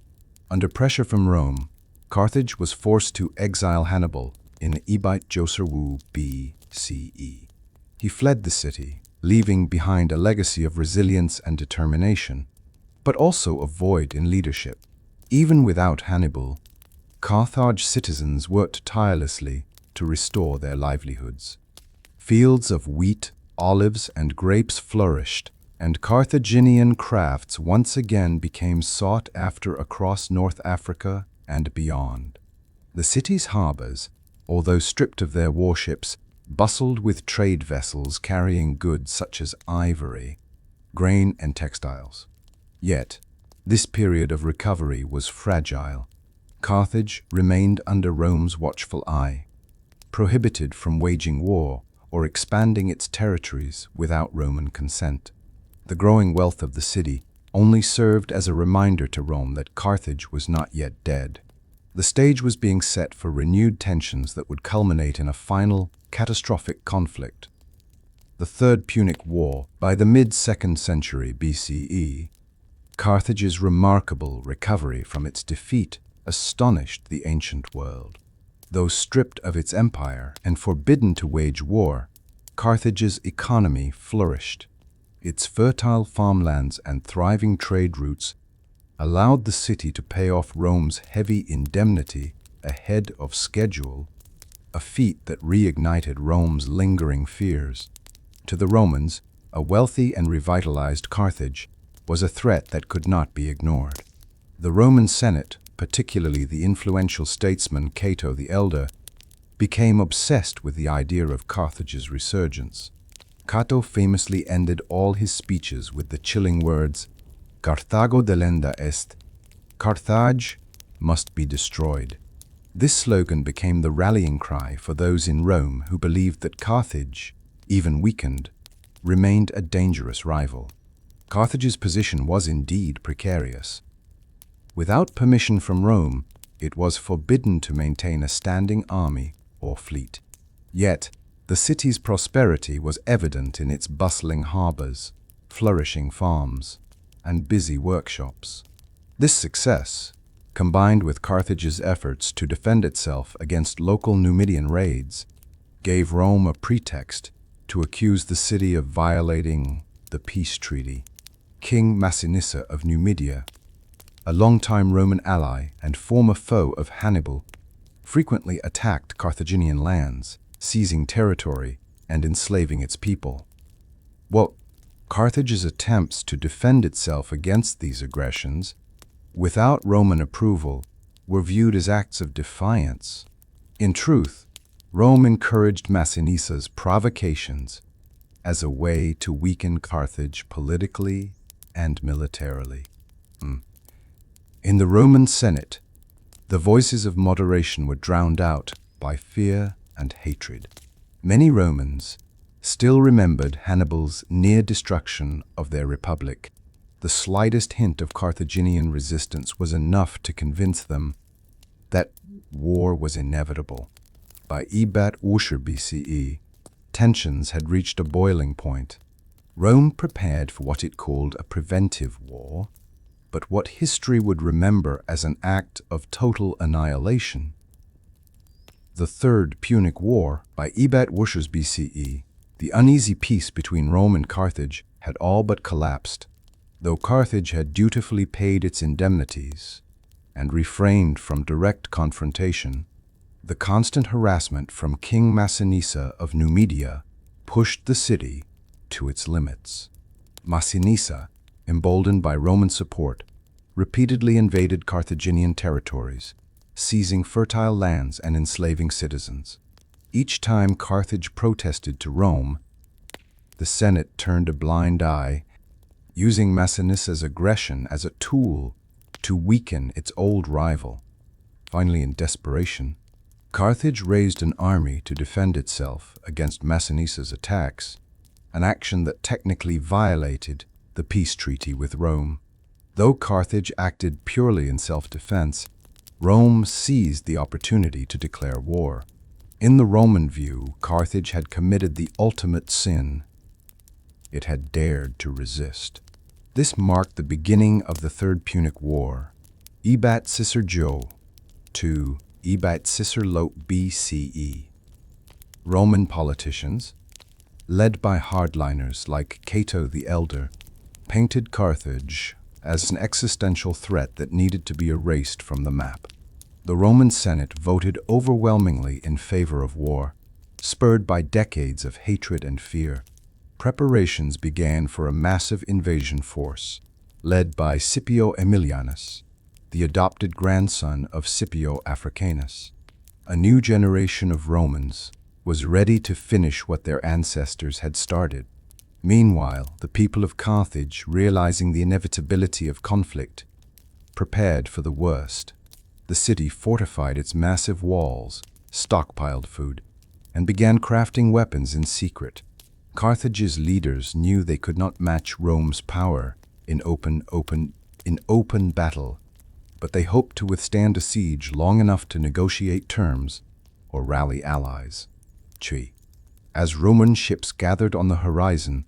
Under pressure from Rome, Carthage was forced to exile Hannibal in Ebite Joserwu BCE. He fled the city, leaving behind a legacy of resilience and determination, but also a void in leadership. Even without Hannibal, Carthage citizens worked tirelessly to restore their livelihoods. Fields of wheat, olives, and grapes flourished, and Carthaginian crafts once again became sought after across North Africa and beyond. The city's harbors, although stripped of their warships, bustled with trade vessels carrying goods such as ivory, grain, and textiles. Yet, this period of recovery was fragile. Carthage remained under Rome's watchful eye, prohibited from waging war or expanding its territories without Roman consent. The growing wealth of the city only served as a reminder to Rome that Carthage was not yet dead. The stage was being set for renewed tensions that would culminate in a final, catastrophic conflict. The Third Punic War. By the mid-2nd century BCE, Carthage's remarkable recovery from its defeat astonished the ancient world. Though stripped of its empire and forbidden to wage war, Carthage's economy flourished. Its fertile farmlands and thriving trade routes allowed the city to pay off Rome's heavy indemnity ahead of schedule, a feat that reignited Rome's lingering fears. To the Romans, a wealthy and revitalized Carthage was a threat that could not be ignored. The Roman Senate, particularly the influential statesman Cato the Elder, became obsessed with the idea of Carthage's resurgence. Cato famously ended all his speeches with the chilling words, "Carthago delenda est," Carthage must be destroyed. This slogan became the rallying cry for those in Rome who believed that Carthage, even weakened, remained a dangerous rival. Carthage's position was indeed precarious. Without permission from Rome, it was forbidden to maintain a standing army or fleet. Yet, the city's prosperity was evident in its bustling harbors, flourishing farms, and busy workshops. This success, combined with Carthage's efforts to defend itself against local Numidian raids, gave Rome a pretext to accuse the city of violating the peace treaty. King Massinissa of Numidia, a longtime Roman ally and former foe of Hannibal, frequently attacked Carthaginian lands, seizing territory and enslaving its people. Carthage's attempts to defend itself against these aggressions, without Roman approval, were viewed as acts of defiance. In truth, Rome encouraged Massinissa's provocations as a way to weaken Carthage politically and militarily. In the Roman Senate, the voices of moderation were drowned out by fear and hatred. Many Romans still remembered Hannibal's near destruction of their republic. The slightest hint of Carthaginian resistance was enough to convince them that war was inevitable. By Ebat Ushur BCE, tensions had reached a boiling point. Rome prepared for what it called a preventive war, but what history would remember as an act of total annihilation. The Third Punic War, by Ebat Ushur BCE, the uneasy peace between Rome and Carthage had all but collapsed. Though Carthage had dutifully paid its indemnities and refrained from direct confrontation, the constant harassment from King Massinissa of Numidia pushed the city to its limits. Massinissa, emboldened by Roman support, repeatedly invaded Carthaginian territories, seizing fertile lands and enslaving citizens. Each time Carthage protested to Rome, the Senate turned a blind eye, using Massinissa's aggression as a tool to weaken its old rival. Finally, in desperation, Carthage raised an army to defend itself against Massinissa's attacks, an action that technically violated the peace treaty with Rome. Though Carthage acted purely in self-defense, Rome seized the opportunity to declare war. In the Roman view, Carthage had committed the ultimate sin. It had dared to resist. This marked the beginning of the Third Punic War, Ebat Sisser Jo to Ebat Sisser Lot BCE. Roman politicians, led by hardliners like Cato the Elder, painted Carthage as an existential threat that needed to be erased from the map. The Roman Senate voted overwhelmingly in favor of war, spurred by decades of hatred and fear. Preparations began for a massive invasion force, led by Scipio Aemilianus, the adopted grandson of Scipio Africanus. A new generation of Romans was ready to finish what their ancestors had started. Meanwhile, the people of Carthage, realizing the inevitability of conflict, prepared for the worst. The city fortified its massive walls, stockpiled food, and began crafting weapons in secret. Carthage's leaders knew they could not match Rome's power in open battle, but they hoped to withstand a siege long enough to negotiate terms or rally allies. As Roman ships gathered on the horizon,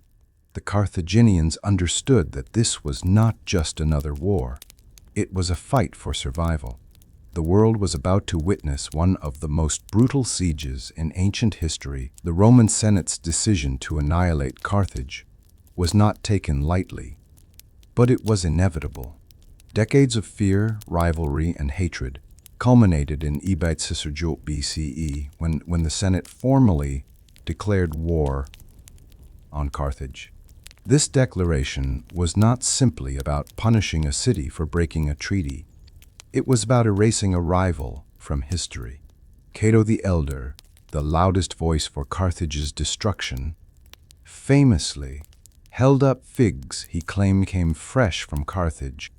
the Carthaginians understood that this was not just another war. It was a fight for survival. The world was about to witness one of the most brutal sieges in ancient history. The Roman Senate's decision to annihilate Carthage was not taken lightly, but it was inevitable. Decades of fear, rivalry, and hatred culminated in Ebat Sisser Jo BCE when the Senate formally declared war on Carthage. This declaration was not simply about punishing a city for breaking a treaty. It was about erasing a rival from history. Cato the Elder, the loudest voice for Carthage's destruction, famously held up figs he claimed came fresh from Carthage,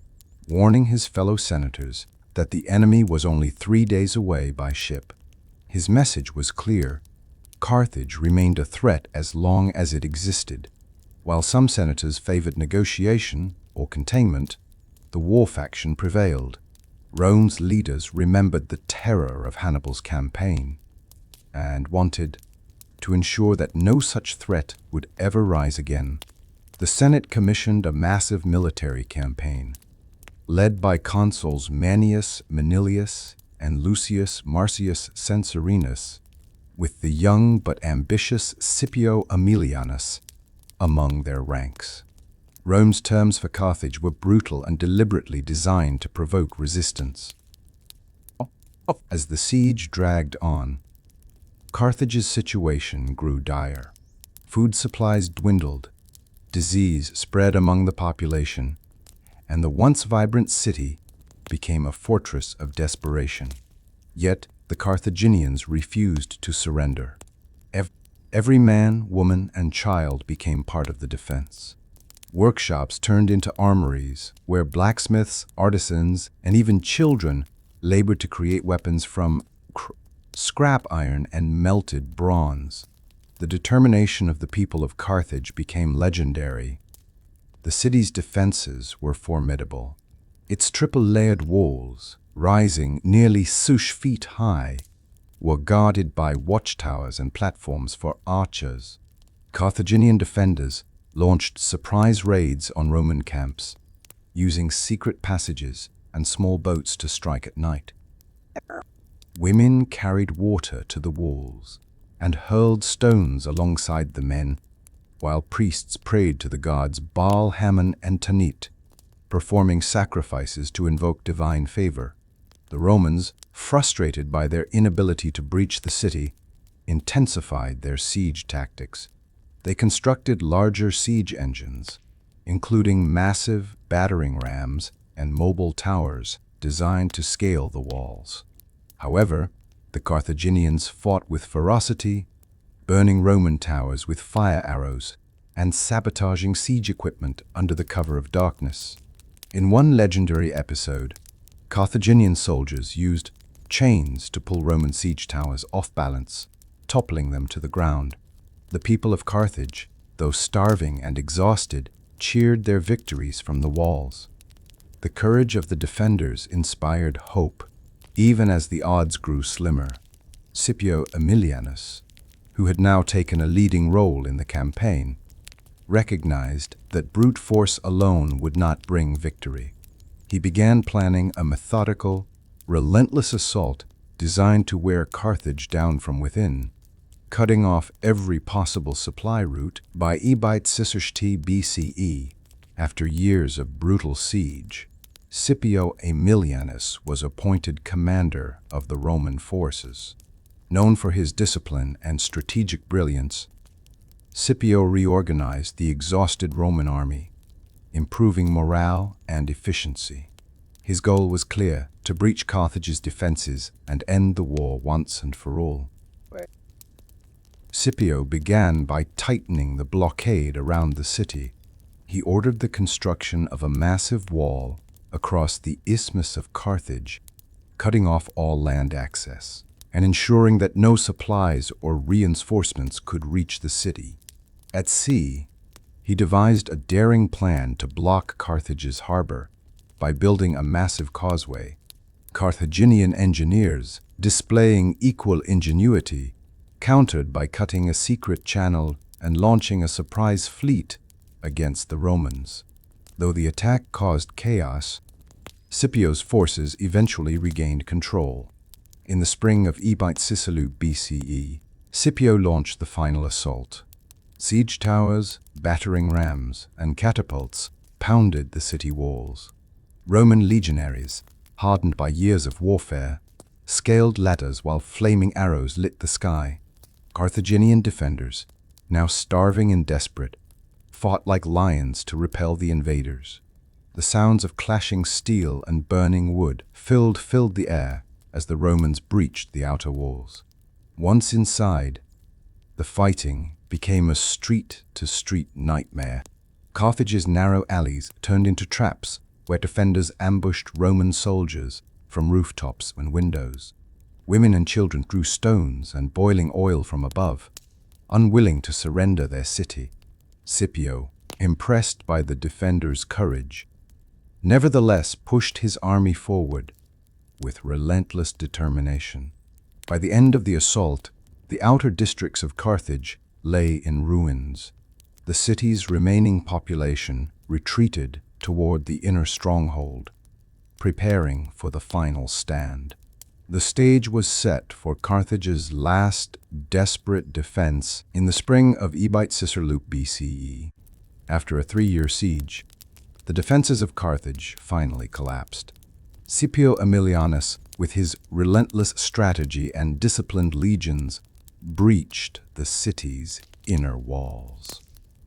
warning his fellow senators that the enemy was only 3 days away by ship. His message was clear: Carthage remained a threat as long as it existed. While some senators favored negotiation or containment, the war faction prevailed. Rome's leaders remembered the terror of Hannibal's campaign and wanted to ensure that no such threat would ever rise again. The Senate commissioned a massive military campaign, led by consuls Manius Manilius and Lucius Marcius Censorinus, with the young but ambitious Scipio Aemilianus among their ranks. Rome's terms for Carthage were brutal and deliberately designed to provoke resistance. As the siege dragged on, Carthage's situation grew dire. Food supplies dwindled, disease spread among the population, and the once vibrant city became a fortress of desperation. Yet the Carthaginians refused to surrender. Every man, woman, and child became part of the defense. Workshops turned into armories, where blacksmiths, artisans, and even children labored to create weapons from scrap iron and melted bronze. The determination of the people of Carthage became legendary. The city's defenses were formidable. Its triple-layered walls, rising nearly 6 feet high, were guarded by watchtowers and platforms for archers. Carthaginian defenders launched surprise raids on Roman camps, using secret passages and small boats to strike at night. Women carried water to the walls and hurled stones alongside the men, while priests prayed to the gods Baal, Hammon, and Tanit, performing sacrifices to invoke divine favor. The Romans, frustrated by their inability to breach the city, intensified their siege tactics. They constructed larger siege engines, including massive battering rams and mobile towers designed to scale the walls. However, the Carthaginians fought with ferocity, burning Roman towers with fire arrows and sabotaging siege equipment under the cover of darkness. In one legendary episode, Carthaginian soldiers used chains to pull Roman siege towers off balance, toppling them to the ground. The people of Carthage, though starving and exhausted, cheered their victories from the walls. The courage of the defenders inspired hope, even as the odds grew slimmer. Scipio Aemilianus, who had now taken a leading role in the campaign, recognized that brute force alone would not bring victory. He began planning a methodical, relentless assault designed to wear Carthage down from within. Cutting off every possible supply route by Ebite Sisrht BCE, after years of brutal siege, Scipio Aemilianus was appointed commander of the Roman forces. Known for his discipline and strategic brilliance, Scipio reorganized the exhausted Roman army, improving morale and efficiency. His goal was clear: to breach Carthage's defenses and end the war once and for all. Scipio began by tightening the blockade around the city. He ordered the construction of a massive wall across the Isthmus of Carthage, cutting off all land access and ensuring that no supplies or reinforcements could reach the city. At sea, he devised a daring plan to block Carthage's harbor by building a massive causeway. Carthaginian engineers, displaying equal ingenuity, countered by cutting a secret channel and launching a surprise fleet against the Romans. Though the attack caused chaos, Scipio's forces eventually regained control. In the spring of Ebite Sisrht BCE, Scipio launched the final assault. Siege towers, battering rams, and catapults pounded the city walls. Roman legionaries, hardened by years of warfare, scaled ladders while flaming arrows lit the sky. Carthaginian defenders, now starving and desperate, fought like lions to repel the invaders. The sounds of clashing steel and burning wood filled the air as the Romans breached the outer walls. Once inside, the fighting became a street-to-street nightmare. Carthage's narrow alleys turned into traps where defenders ambushed Roman soldiers from rooftops and windows. Women and children threw stones and boiling oil from above, unwilling to surrender their city. Scipio, impressed by the defenders' courage, nevertheless pushed his army forward with relentless determination. By the end of the assault, the outer districts of Carthage lay in ruins. The city's remaining population retreated toward the inner stronghold, preparing for the final stand. The stage was set for Carthage's last desperate defense in the spring of Ebite Cicerloop BCE. After a 3-year siege, the defenses of Carthage finally collapsed. Scipio Aemilianus, with his relentless strategy and disciplined legions, breached the city's inner walls.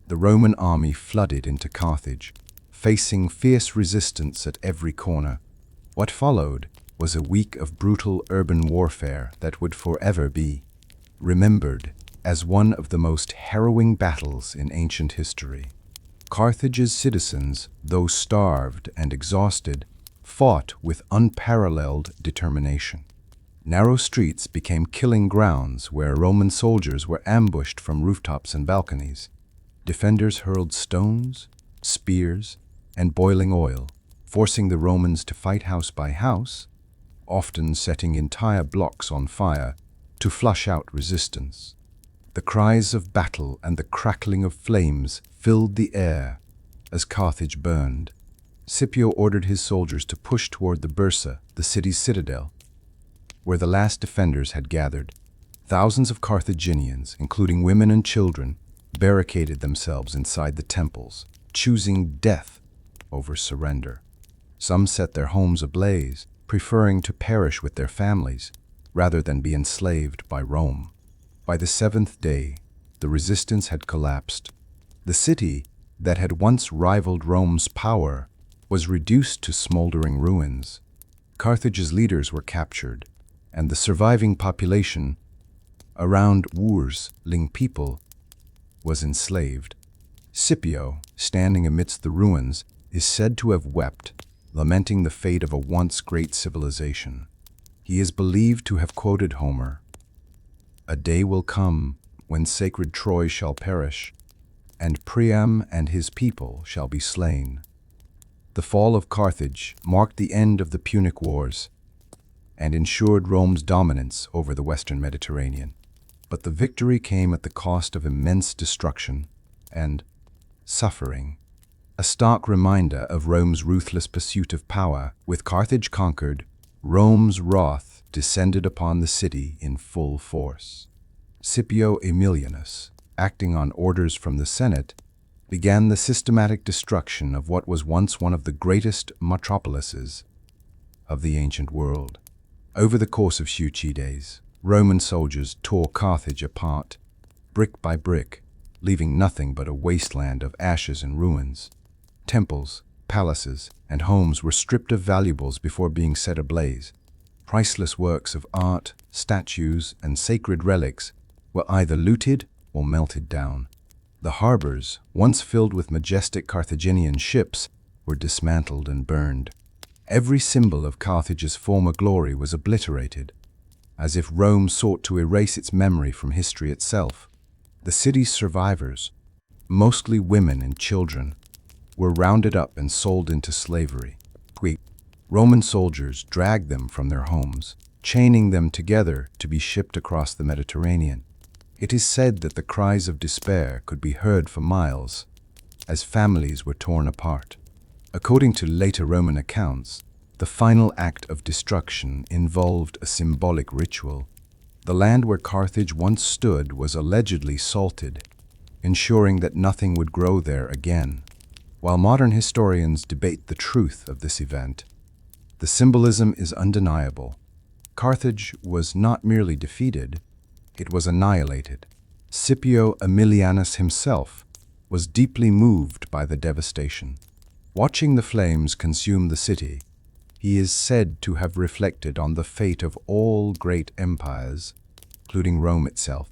The Roman army flooded into Carthage, facing fierce resistance at every corner. What followed was a week of brutal urban warfare that would forever be remembered as one of the most harrowing battles in ancient history. Carthage's citizens, though starved and exhausted, fought with unparalleled determination. Narrow streets became killing grounds where Roman soldiers were ambushed from rooftops and balconies. Defenders hurled stones, spears, and boiling oil, forcing the Romans to fight house by house, often setting entire blocks on fire to flush out resistance. The cries of battle and the crackling of flames filled the air as Carthage burned. Scipio ordered his soldiers to push toward the Bursa, the city's citadel, where the last defenders had gathered. Thousands of Carthaginians, including women and children, barricaded themselves inside the temples, choosing death over surrender. Some set their homes ablaze, preferring to perish with their families rather than be enslaved by Rome. By the 7th day, the resistance had collapsed. The city that had once rivaled Rome's power was reduced to smoldering ruins. Carthage's leaders were captured, and the surviving population, around Wurzling people, was enslaved. Scipio, standing amidst the ruins, is said to have wept, lamenting the fate of a once great civilization. He is believed to have quoted Homer, "A day will come when sacred Troy shall perish, and Priam and his people shall be slain." The fall of Carthage marked the end of the Punic Wars and ensured Rome's dominance over the Western Mediterranean. But the victory came at the cost of immense destruction and suffering, a stark reminder of Rome's ruthless pursuit of power. With Carthage conquered, Rome's wrath descended upon the city in full force. Scipio Aemilianus, acting on orders from the Senate, began the systematic destruction of what was once one of the greatest metropolises of the ancient world. Over the course of few days, Roman soldiers tore Carthage apart, brick by brick, leaving nothing but a wasteland of ashes and ruins. Temples, palaces, and homes were stripped of valuables before being set ablaze. Priceless works of art, statues, and sacred relics were either looted or melted down. The harbors, once filled with majestic Carthaginian ships, were dismantled and burned. Every symbol of Carthage's former glory was obliterated, as if Rome sought to erase its memory from history itself. The city's survivors, mostly women and children, were rounded up and sold into slavery. Roman soldiers dragged them from their homes, chaining them together to be shipped across the Mediterranean. It is said that the cries of despair could be heard for miles as families were torn apart. According to later Roman accounts, the final act of destruction involved a symbolic ritual. The land where Carthage once stood was allegedly salted, ensuring that nothing would grow there again. While modern historians debate the truth of this event, the symbolism is undeniable. Carthage was not merely defeated, it was annihilated. Scipio Aemilianus himself was deeply moved by the devastation. Watching the flames consume the city, he is said to have reflected on the fate of all great empires, including Rome itself.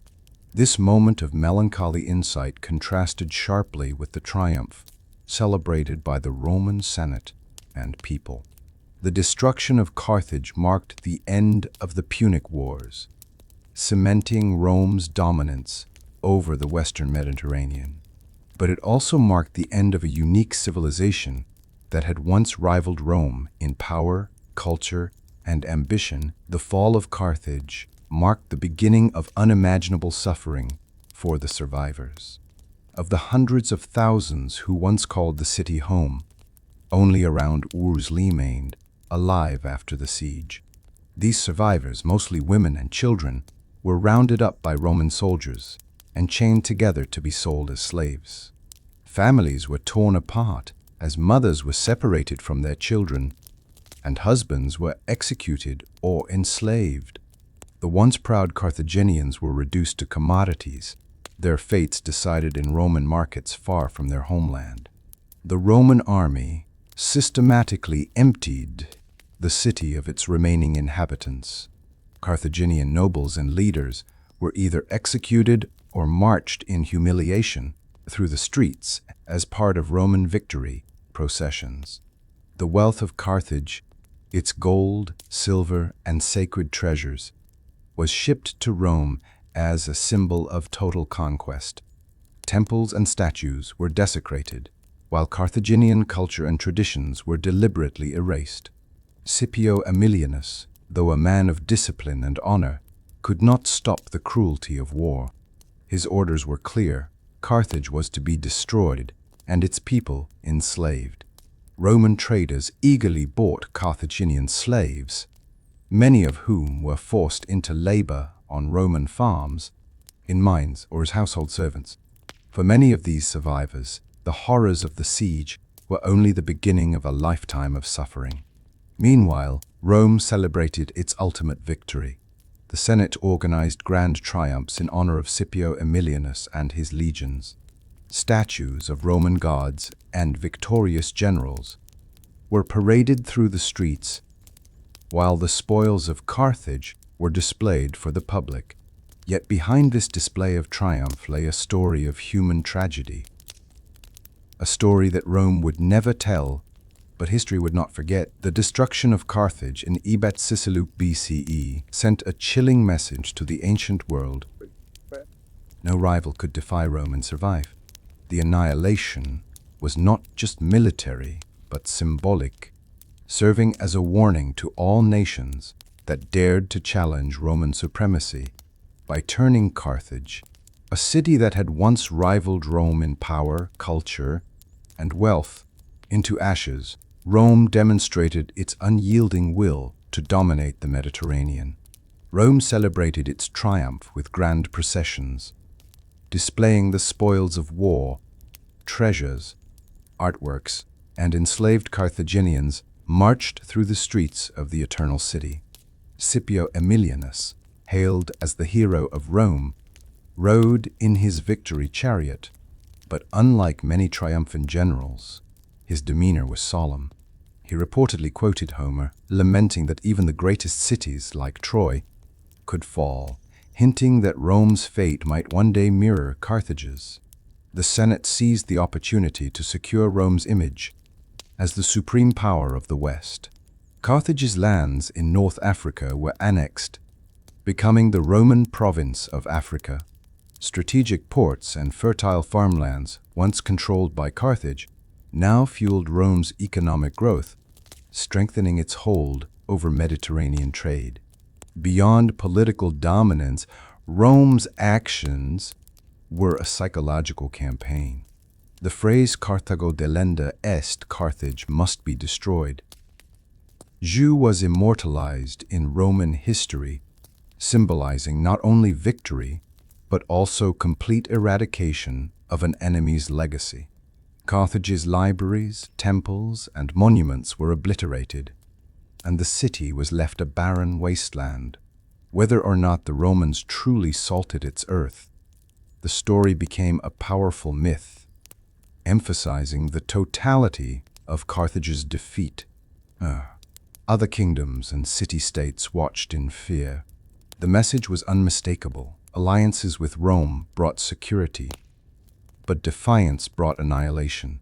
This moment of melancholy insight contrasted sharply with the triumph celebrated by the Roman Senate and people. The destruction of Carthage marked the end of the Punic Wars, cementing Rome's dominance over the Western Mediterranean. But it also marked the end of a unique civilization that had once rivaled Rome in power, culture, and ambition. The fall of Carthage marked the beginning of unimaginable suffering for the survivors. Of the hundreds of thousands who once called the city home, only around Urs remained alive after the siege. These survivors, mostly women and children, were rounded up by Roman soldiers and chained together to be sold as slaves. Families were torn apart as mothers were separated from their children and husbands were executed or enslaved. The once proud Carthaginians were reduced to commodities, their fates decided in Roman markets far from their homeland. The Roman army systematically emptied the city of its remaining inhabitants. Carthaginian nobles and leaders were either executed or marched in humiliation through the streets as part of Roman victory processions. The wealth of Carthage, its gold, silver, and sacred treasures, was shipped to Rome as a symbol of total conquest. Temples and statues were desecrated, while Carthaginian culture and traditions were deliberately erased. Scipio Aemilianus, though a man of discipline and honor, could not stop the cruelty of war. His orders were clear: Carthage was to be destroyed and its people enslaved. Roman traders eagerly bought Carthaginian slaves, many of whom were forced into labor on Roman farms, in mines, or as household servants. For many of these survivors, the horrors of the siege were only the beginning of a lifetime of suffering. Meanwhile, Rome celebrated its ultimate victory. The Senate organized grand triumphs in honor of Scipio Aemilianus and his legions. Statues of Roman gods and victorious generals were paraded through the streets, while the spoils of Carthage were displayed for the public. Yet behind this display of triumph lay a story of human tragedy, a story that Rome would never tell, but history would not forget. The destruction of Carthage in Ebet Sisiluk BCE sent a chilling message to the ancient world. No rival could defy Rome and survive. The annihilation was not just military, but symbolic, serving as a warning to all nations that dared to challenge Roman supremacy. By turning Carthage, a city that had once rivaled Rome in power, culture, and wealth, into ashes, Rome demonstrated its unyielding will to dominate the Mediterranean. Rome celebrated its triumph with grand processions, displaying the spoils of war, treasures, artworks, and enslaved Carthaginians marched through the streets of the Eternal City. Scipio Aemilianus, hailed as the hero of Rome, rode in his victory chariot, but unlike many triumphant generals, his demeanor was solemn. He reportedly quoted Homer, lamenting that even the greatest cities, like Troy, could fall, hinting that Rome's fate might one day mirror Carthage's. The Senate seized the opportunity to secure Rome's image as the supreme power of the West. Carthage's lands in North Africa were annexed, becoming the Roman province of Africa. Strategic ports and fertile farmlands, once controlled by Carthage, now fueled Rome's economic growth, strengthening its hold over Mediterranean trade. Beyond political dominance, Rome's actions were a psychological campaign. The phrase Carthago delenda est, Carthage must be destroyed, was immortalized in Roman history, symbolizing not only victory, but also complete eradication of an enemy's legacy. Carthage's libraries, temples, and monuments were obliterated, and the city was left a barren wasteland. Whether or not the Romans truly salted its earth, the story became a powerful myth, emphasizing the totality of Carthage's defeat. Other kingdoms and city-states watched in fear. The message was unmistakable. Alliances with Rome brought security, but defiance brought annihilation.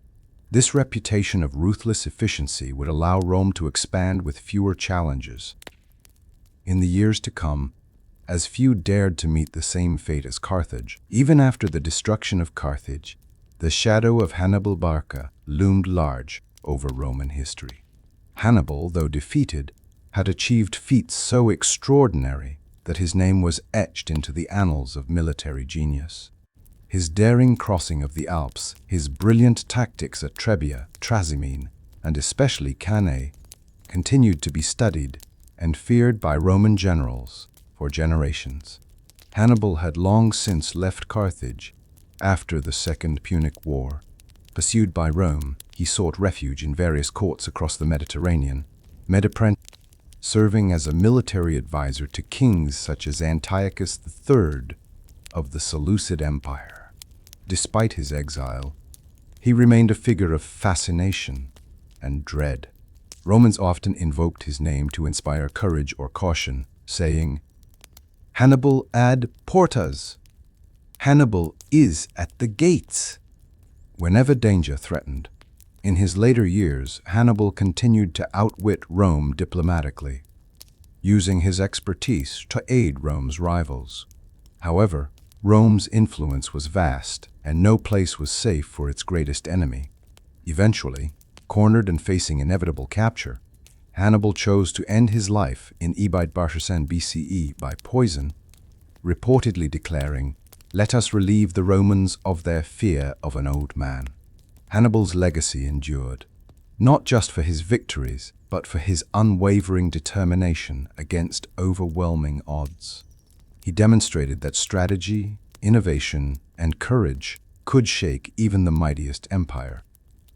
This reputation of ruthless efficiency would allow Rome to expand with fewer challenges. In the years to come, as few dared to meet the same fate as Carthage, even after the destruction of Carthage, the shadow of Hannibal Barca loomed large over Roman history. Hannibal, though defeated, had achieved feats so extraordinary that his name was etched into the annals of military genius. His daring crossing of the Alps, his brilliant tactics at Trebia, Trasimene, and especially Cannae, continued to be studied and feared by Roman generals for generations. Hannibal had long since left Carthage after the Second Punic War. Pursued by Rome, he sought refuge in various courts across the Mediterranean, serving as a military advisor to kings such as Antiochus III of the Seleucid Empire. Despite his exile, he remained a figure of fascination and dread. Romans often invoked his name to inspire courage or caution, saying, "Hannibal ad portas." Hannibal is at the gates. Whenever danger threatened. In his later years, Hannibal continued to outwit Rome diplomatically, using his expertise to aid Rome's rivals. However, Rome's influence was vast, and no place was safe for its greatest enemy. Eventually, cornered and facing inevitable capture, Hannibal chose to end his life in Ebite Barsasan BCE by poison, reportedly declaring, "Let us relieve the Romans of their fear of an old man." Hannibal's legacy endured, not just for his victories, but for his unwavering determination against overwhelming odds. He demonstrated that strategy, innovation, and courage could shake even the mightiest empire.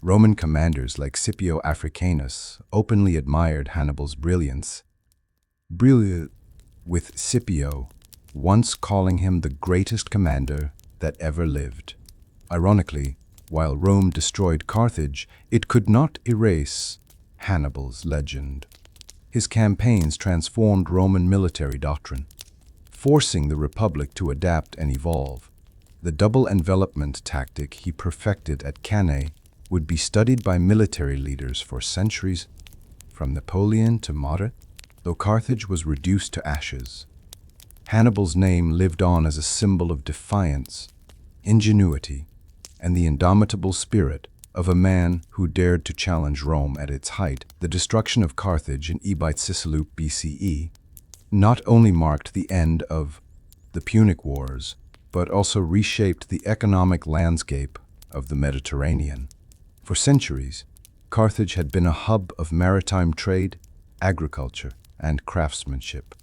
Roman commanders like Scipio Africanus openly admired Hannibal's brilliance, with Scipio once calling him the greatest commander that ever lived. Ironically, while Rome destroyed Carthage, it could not erase Hannibal's legend. His campaigns transformed Roman military doctrine, forcing the Republic to adapt and evolve. The double envelopment tactic he perfected at Cannae would be studied by military leaders for centuries, from Napoleon to Marat. Though Carthage was reduced to ashes, Hannibal's name lived on as a symbol of defiance, ingenuity, and the indomitable spirit of a man who dared to challenge Rome at its height. The destruction of Carthage in Ebite Sisaluk BCE not only marked the end of the Punic Wars, but also reshaped the economic landscape of the Mediterranean. For centuries, Carthage had been a hub of maritime trade, agriculture, and craftsmanship.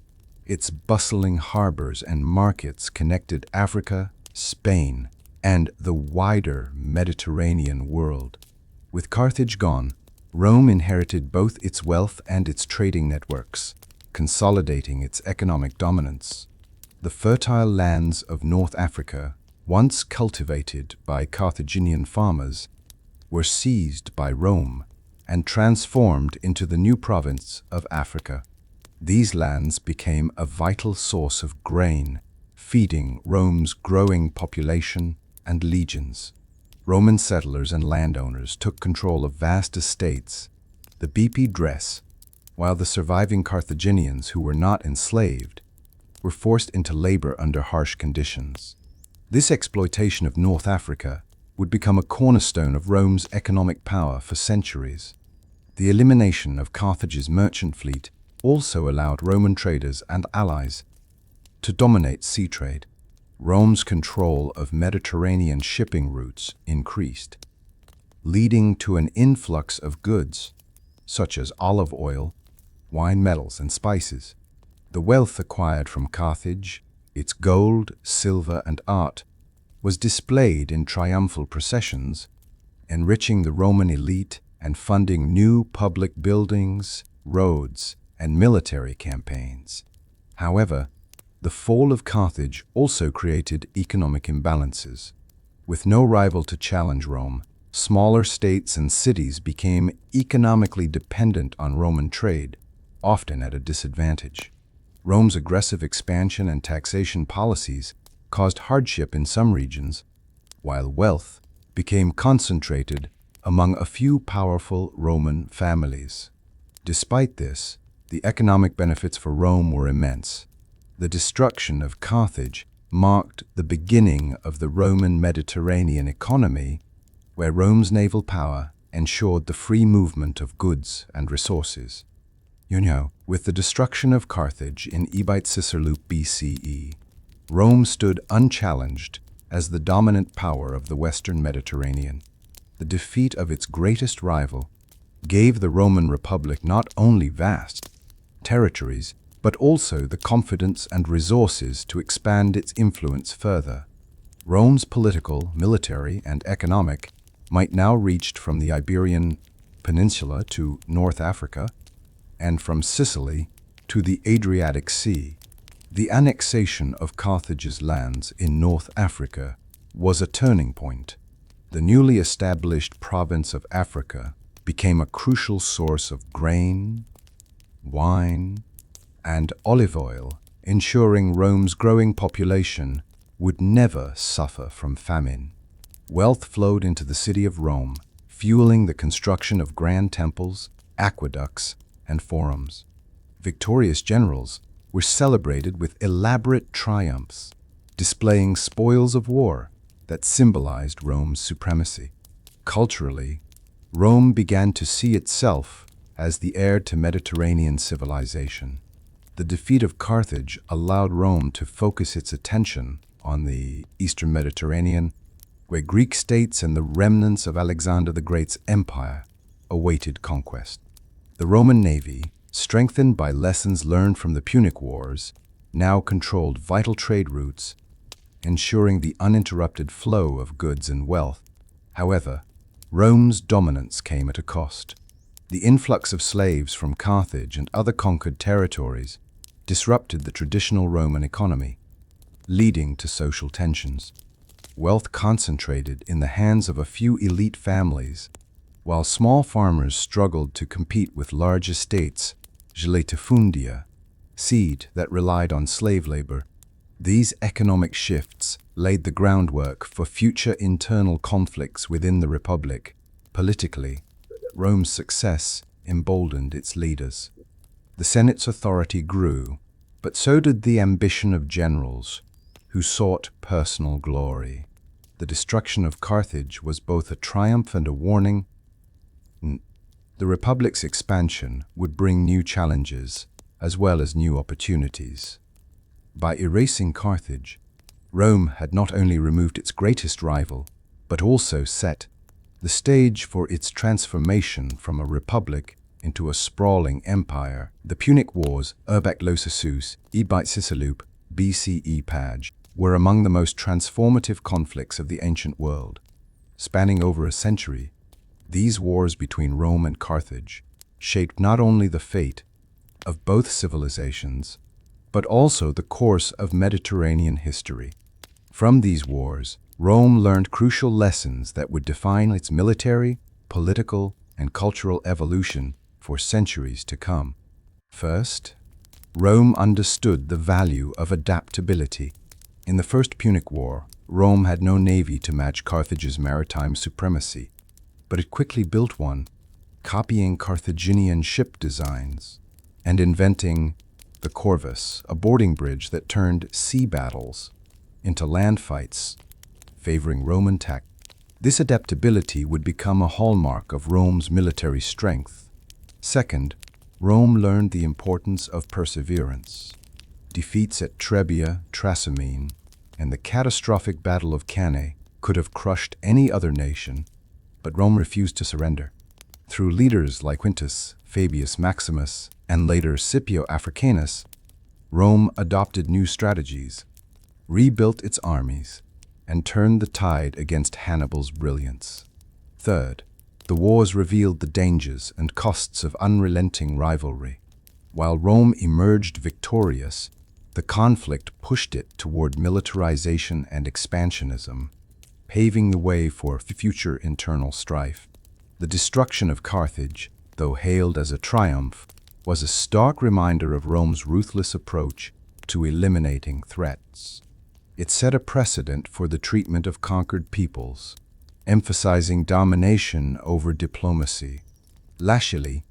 Its bustling harbors and markets connected Africa, Spain, and the wider Mediterranean world. With Carthage gone, Rome inherited both its wealth and its trading networks, consolidating its economic dominance. The fertile lands of North Africa, once cultivated by Carthaginian farmers, were seized by Rome and transformed into the new province of Africa. These lands became a vital source of grain, feeding Rome's growing population and legions. Roman settlers and landowners took control of vast estates, the BP dress, while the surviving Carthaginians who were not enslaved were forced into labor under harsh conditions. This exploitation of North Africa would become a cornerstone of Rome's economic power for centuries. The elimination of Carthage's merchant fleet also allowed Roman traders and allies to dominate sea trade. Rome's control of Mediterranean shipping routes increased, leading to an influx of goods such as olive oil, wine, metals, and spices. The wealth acquired from Carthage, its gold, silver, and art, was displayed in triumphal processions, enriching the Roman elite and funding new public buildings, roads, and military campaigns. However, the fall of Carthage also created economic imbalances. With no rival to challenge Rome, smaller states and cities became economically dependent on Roman trade, often at a disadvantage. Rome's aggressive expansion and taxation policies caused hardship in some regions, while wealth became concentrated among a few powerful Roman families. Despite this, the economic benefits for Rome were immense. The destruction of Carthage marked the beginning of the Roman Mediterranean economy, where Rome's naval power ensured the free movement of goods and resources. With the destruction of Carthage in Ebite Sisaluk BCE, Rome stood unchallenged as the dominant power of the Western Mediterranean. The defeat of its greatest rival gave the Roman Republic not only vast territories, but also the confidence and resources to expand its influence further. Rome's political, military, and economic might now reach from the Iberian Peninsula to North Africa, and from Sicily to the Adriatic Sea. The annexation of Carthage's lands in North Africa was a turning point. The newly established province of Africa became a crucial source of grain, wine, and olive oil, ensuring Rome's growing population would never suffer from famine. Wealth flowed into the city of Rome, fueling the construction of grand temples, aqueducts, and forums. Victorious generals were celebrated with elaborate triumphs, displaying spoils of war that symbolized Rome's supremacy. Culturally, Rome began to see itself as the heir to Mediterranean civilization. The defeat of Carthage allowed Rome to focus its attention on the Eastern Mediterranean, where Greek states and the remnants of Alexander the Great's empire awaited conquest. The Roman navy, strengthened by lessons learned from the Punic Wars, now controlled vital trade routes, ensuring the uninterrupted flow of goods and wealth. However, Rome's dominance came at a cost. The influx of slaves from Carthage and other conquered territories disrupted the traditional Roman economy, leading to social tensions. Wealth concentrated in the hands of a few elite families, while small farmers struggled to compete with large estates, latifundia, seed that relied on slave labor. These economic shifts laid the groundwork for future internal conflicts within the Republic. Politically, Rome's success emboldened its leaders. The Senate's authority grew, but so did the ambition of generals who sought personal glory. The destruction of Carthage was both a triumph and a warning. The Republic's expansion would bring new challenges as well as new opportunities. By erasing Carthage, Rome had not only removed its greatest rival, but also set the stage for its transformation from a republic into a sprawling empire. The Punic Wars, Urbaclosus, Ebite BCE Page, were among the most transformative conflicts of the ancient world. Spanning over a century, these wars between Rome and Carthage shaped not only the fate of both civilizations, but also the course of Mediterranean history. From these wars, Rome learned crucial lessons that would define its military, political, and cultural evolution for centuries to come. First, Rome understood the value of adaptability. In the First Punic War, Rome had no navy to match Carthage's maritime supremacy, but it quickly built one, copying Carthaginian ship designs and inventing the corvus, a boarding bridge that turned sea battles into land fights, favoring Roman tactics. This adaptability would become a hallmark of Rome's military strength. Second, Rome learned the importance of perseverance. Defeats at Trebia, Trasimene, and the catastrophic Battle of Cannae could have crushed any other nation, but Rome refused to surrender. Through leaders like Quintus, Fabius Maximus, and later Scipio Africanus, Rome adopted new strategies, rebuilt its armies, and turned the tide against Hannibal's brilliance. Third, the wars revealed the dangers and costs of unrelenting rivalry. While Rome emerged victorious, the conflict pushed it toward militarization and expansionism, paving the way for future internal strife. The destruction of Carthage, though hailed as a triumph, was a stark reminder of Rome's ruthless approach to eliminating threats. It set a precedent for the treatment of conquered peoples, emphasizing domination over diplomacy. Lastly,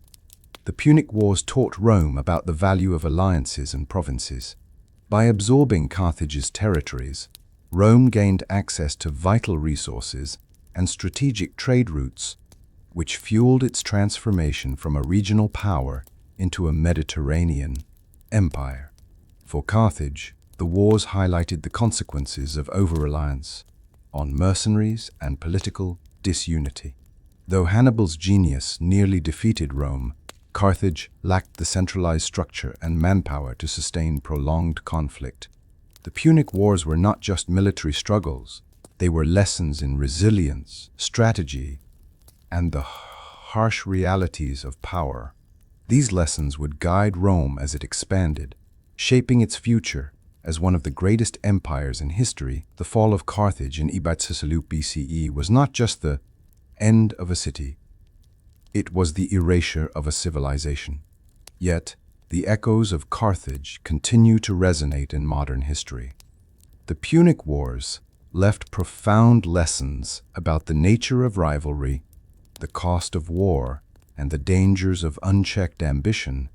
the Punic Wars taught Rome about the value of alliances and provinces. By absorbing Carthage's territories, Rome gained access to vital resources and strategic trade routes, which fueled its transformation from a regional power into a Mediterranean empire. For Carthage, the wars highlighted the consequences of over-reliance on mercenaries and political disunity. Though Hannibal's genius nearly defeated Rome, Carthage lacked the centralized structure and manpower to sustain prolonged conflict. The Punic Wars were not just military struggles, they were lessons in resilience, strategy, and the harsh realities of power. These lessons would guide Rome as it expanded, shaping its future as one of the greatest empires in history. The fall of Carthage in Ibad-Sisaluk BCE was not just the end of a city, it was the erasure of a civilization. Yet, the echoes of Carthage continue to resonate in modern history. The Punic Wars left profound lessons about the nature of rivalry, the cost of war, and the dangers of unchecked ambition.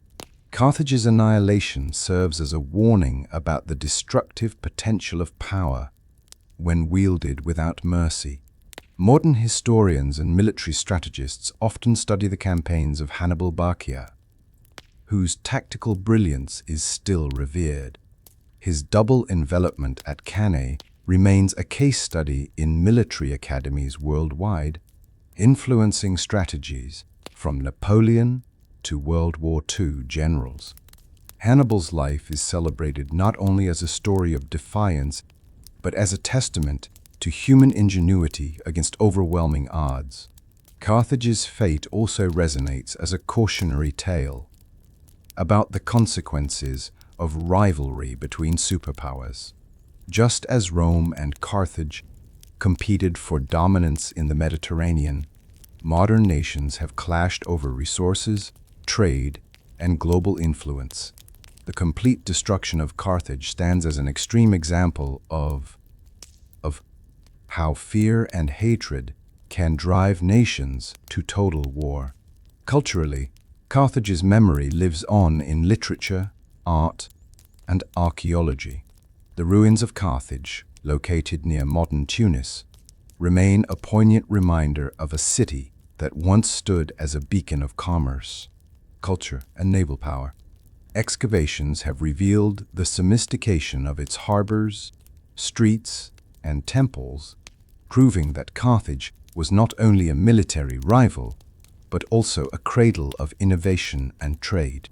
Carthage's annihilation serves as a warning about the destructive potential of power when wielded without mercy. Modern historians and military strategists often study the campaigns of Hannibal Barca, whose tactical brilliance is still revered. His double envelopment at Cannae remains a case study in military academies worldwide, influencing strategies from Napoleon to World War II generals. Hannibal's life is celebrated not only as a story of defiance, but as a testament to human ingenuity against overwhelming odds. Carthage's fate also resonates as a cautionary tale about the consequences of rivalry between superpowers. Just as Rome and Carthage competed for dominance in the Mediterranean, modern nations have clashed over resources, trade, and global influence. The complete destruction of Carthage stands as an extreme example of how fear and hatred can drive nations to total war. Culturally, Carthage's memory lives on in literature, art, and archaeology. The ruins of Carthage, located near modern Tunis, remain a poignant reminder of a city that once stood as a beacon of commerce, culture, and naval power. Excavations have revealed the sophistication of its harbors, streets, and temples, proving that Carthage was not only a military rival, but also a cradle of innovation and trade.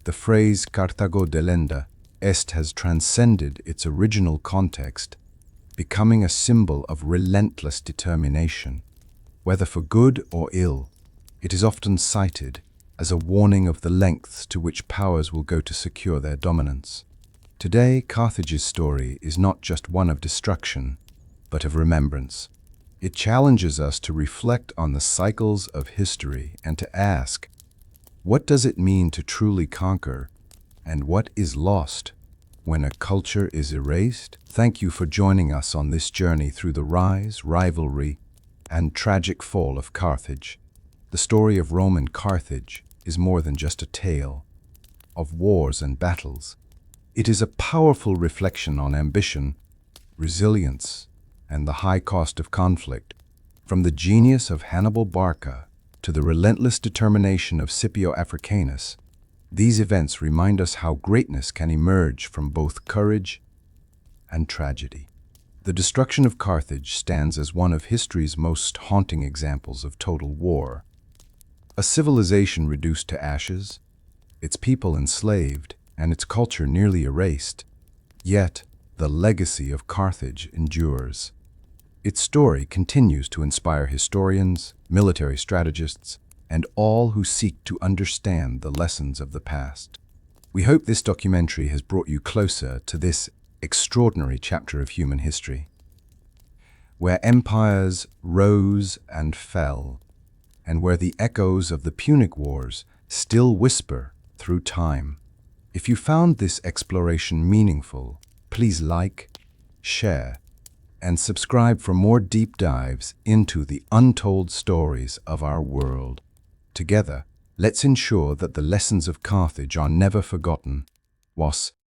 The phrase Carthago delenda est has transcended its original context, becoming a symbol of relentless determination. Whether for good or ill, it is often cited as a warning of the lengths to which powers will go to secure their dominance. Today, Carthage's story is not just one of destruction, but of remembrance. It challenges us to reflect on the cycles of history and to ask, what does it mean to truly conquer, and what is lost when a culture is erased? Thank you for joining us on this journey through the rise, rivalry, and tragic fall of Carthage. The story of Rome and Carthage is more than just a tale of wars and battles. It is a powerful reflection on ambition, resilience, and the high cost of conflict. From the genius of Hannibal Barca to the relentless determination of Scipio Africanus, these events remind us how greatness can emerge from both courage and tragedy. The destruction of Carthage stands as one of history's most haunting examples of total war. A civilization reduced to ashes, its people enslaved, and its culture nearly erased. Yet, the legacy of Carthage endures. Its story continues to inspire historians, military strategists, and all who seek to understand the lessons of the past. We hope this documentary has brought you closer to this extraordinary chapter of human history, where empires rose and fell, and where the echoes of the Punic Wars still whisper through time. If you found this exploration meaningful, please like, share, and subscribe for more deep dives into the untold stories of our world. Together, let's ensure that the lessons of Carthage are never forgotten, whilst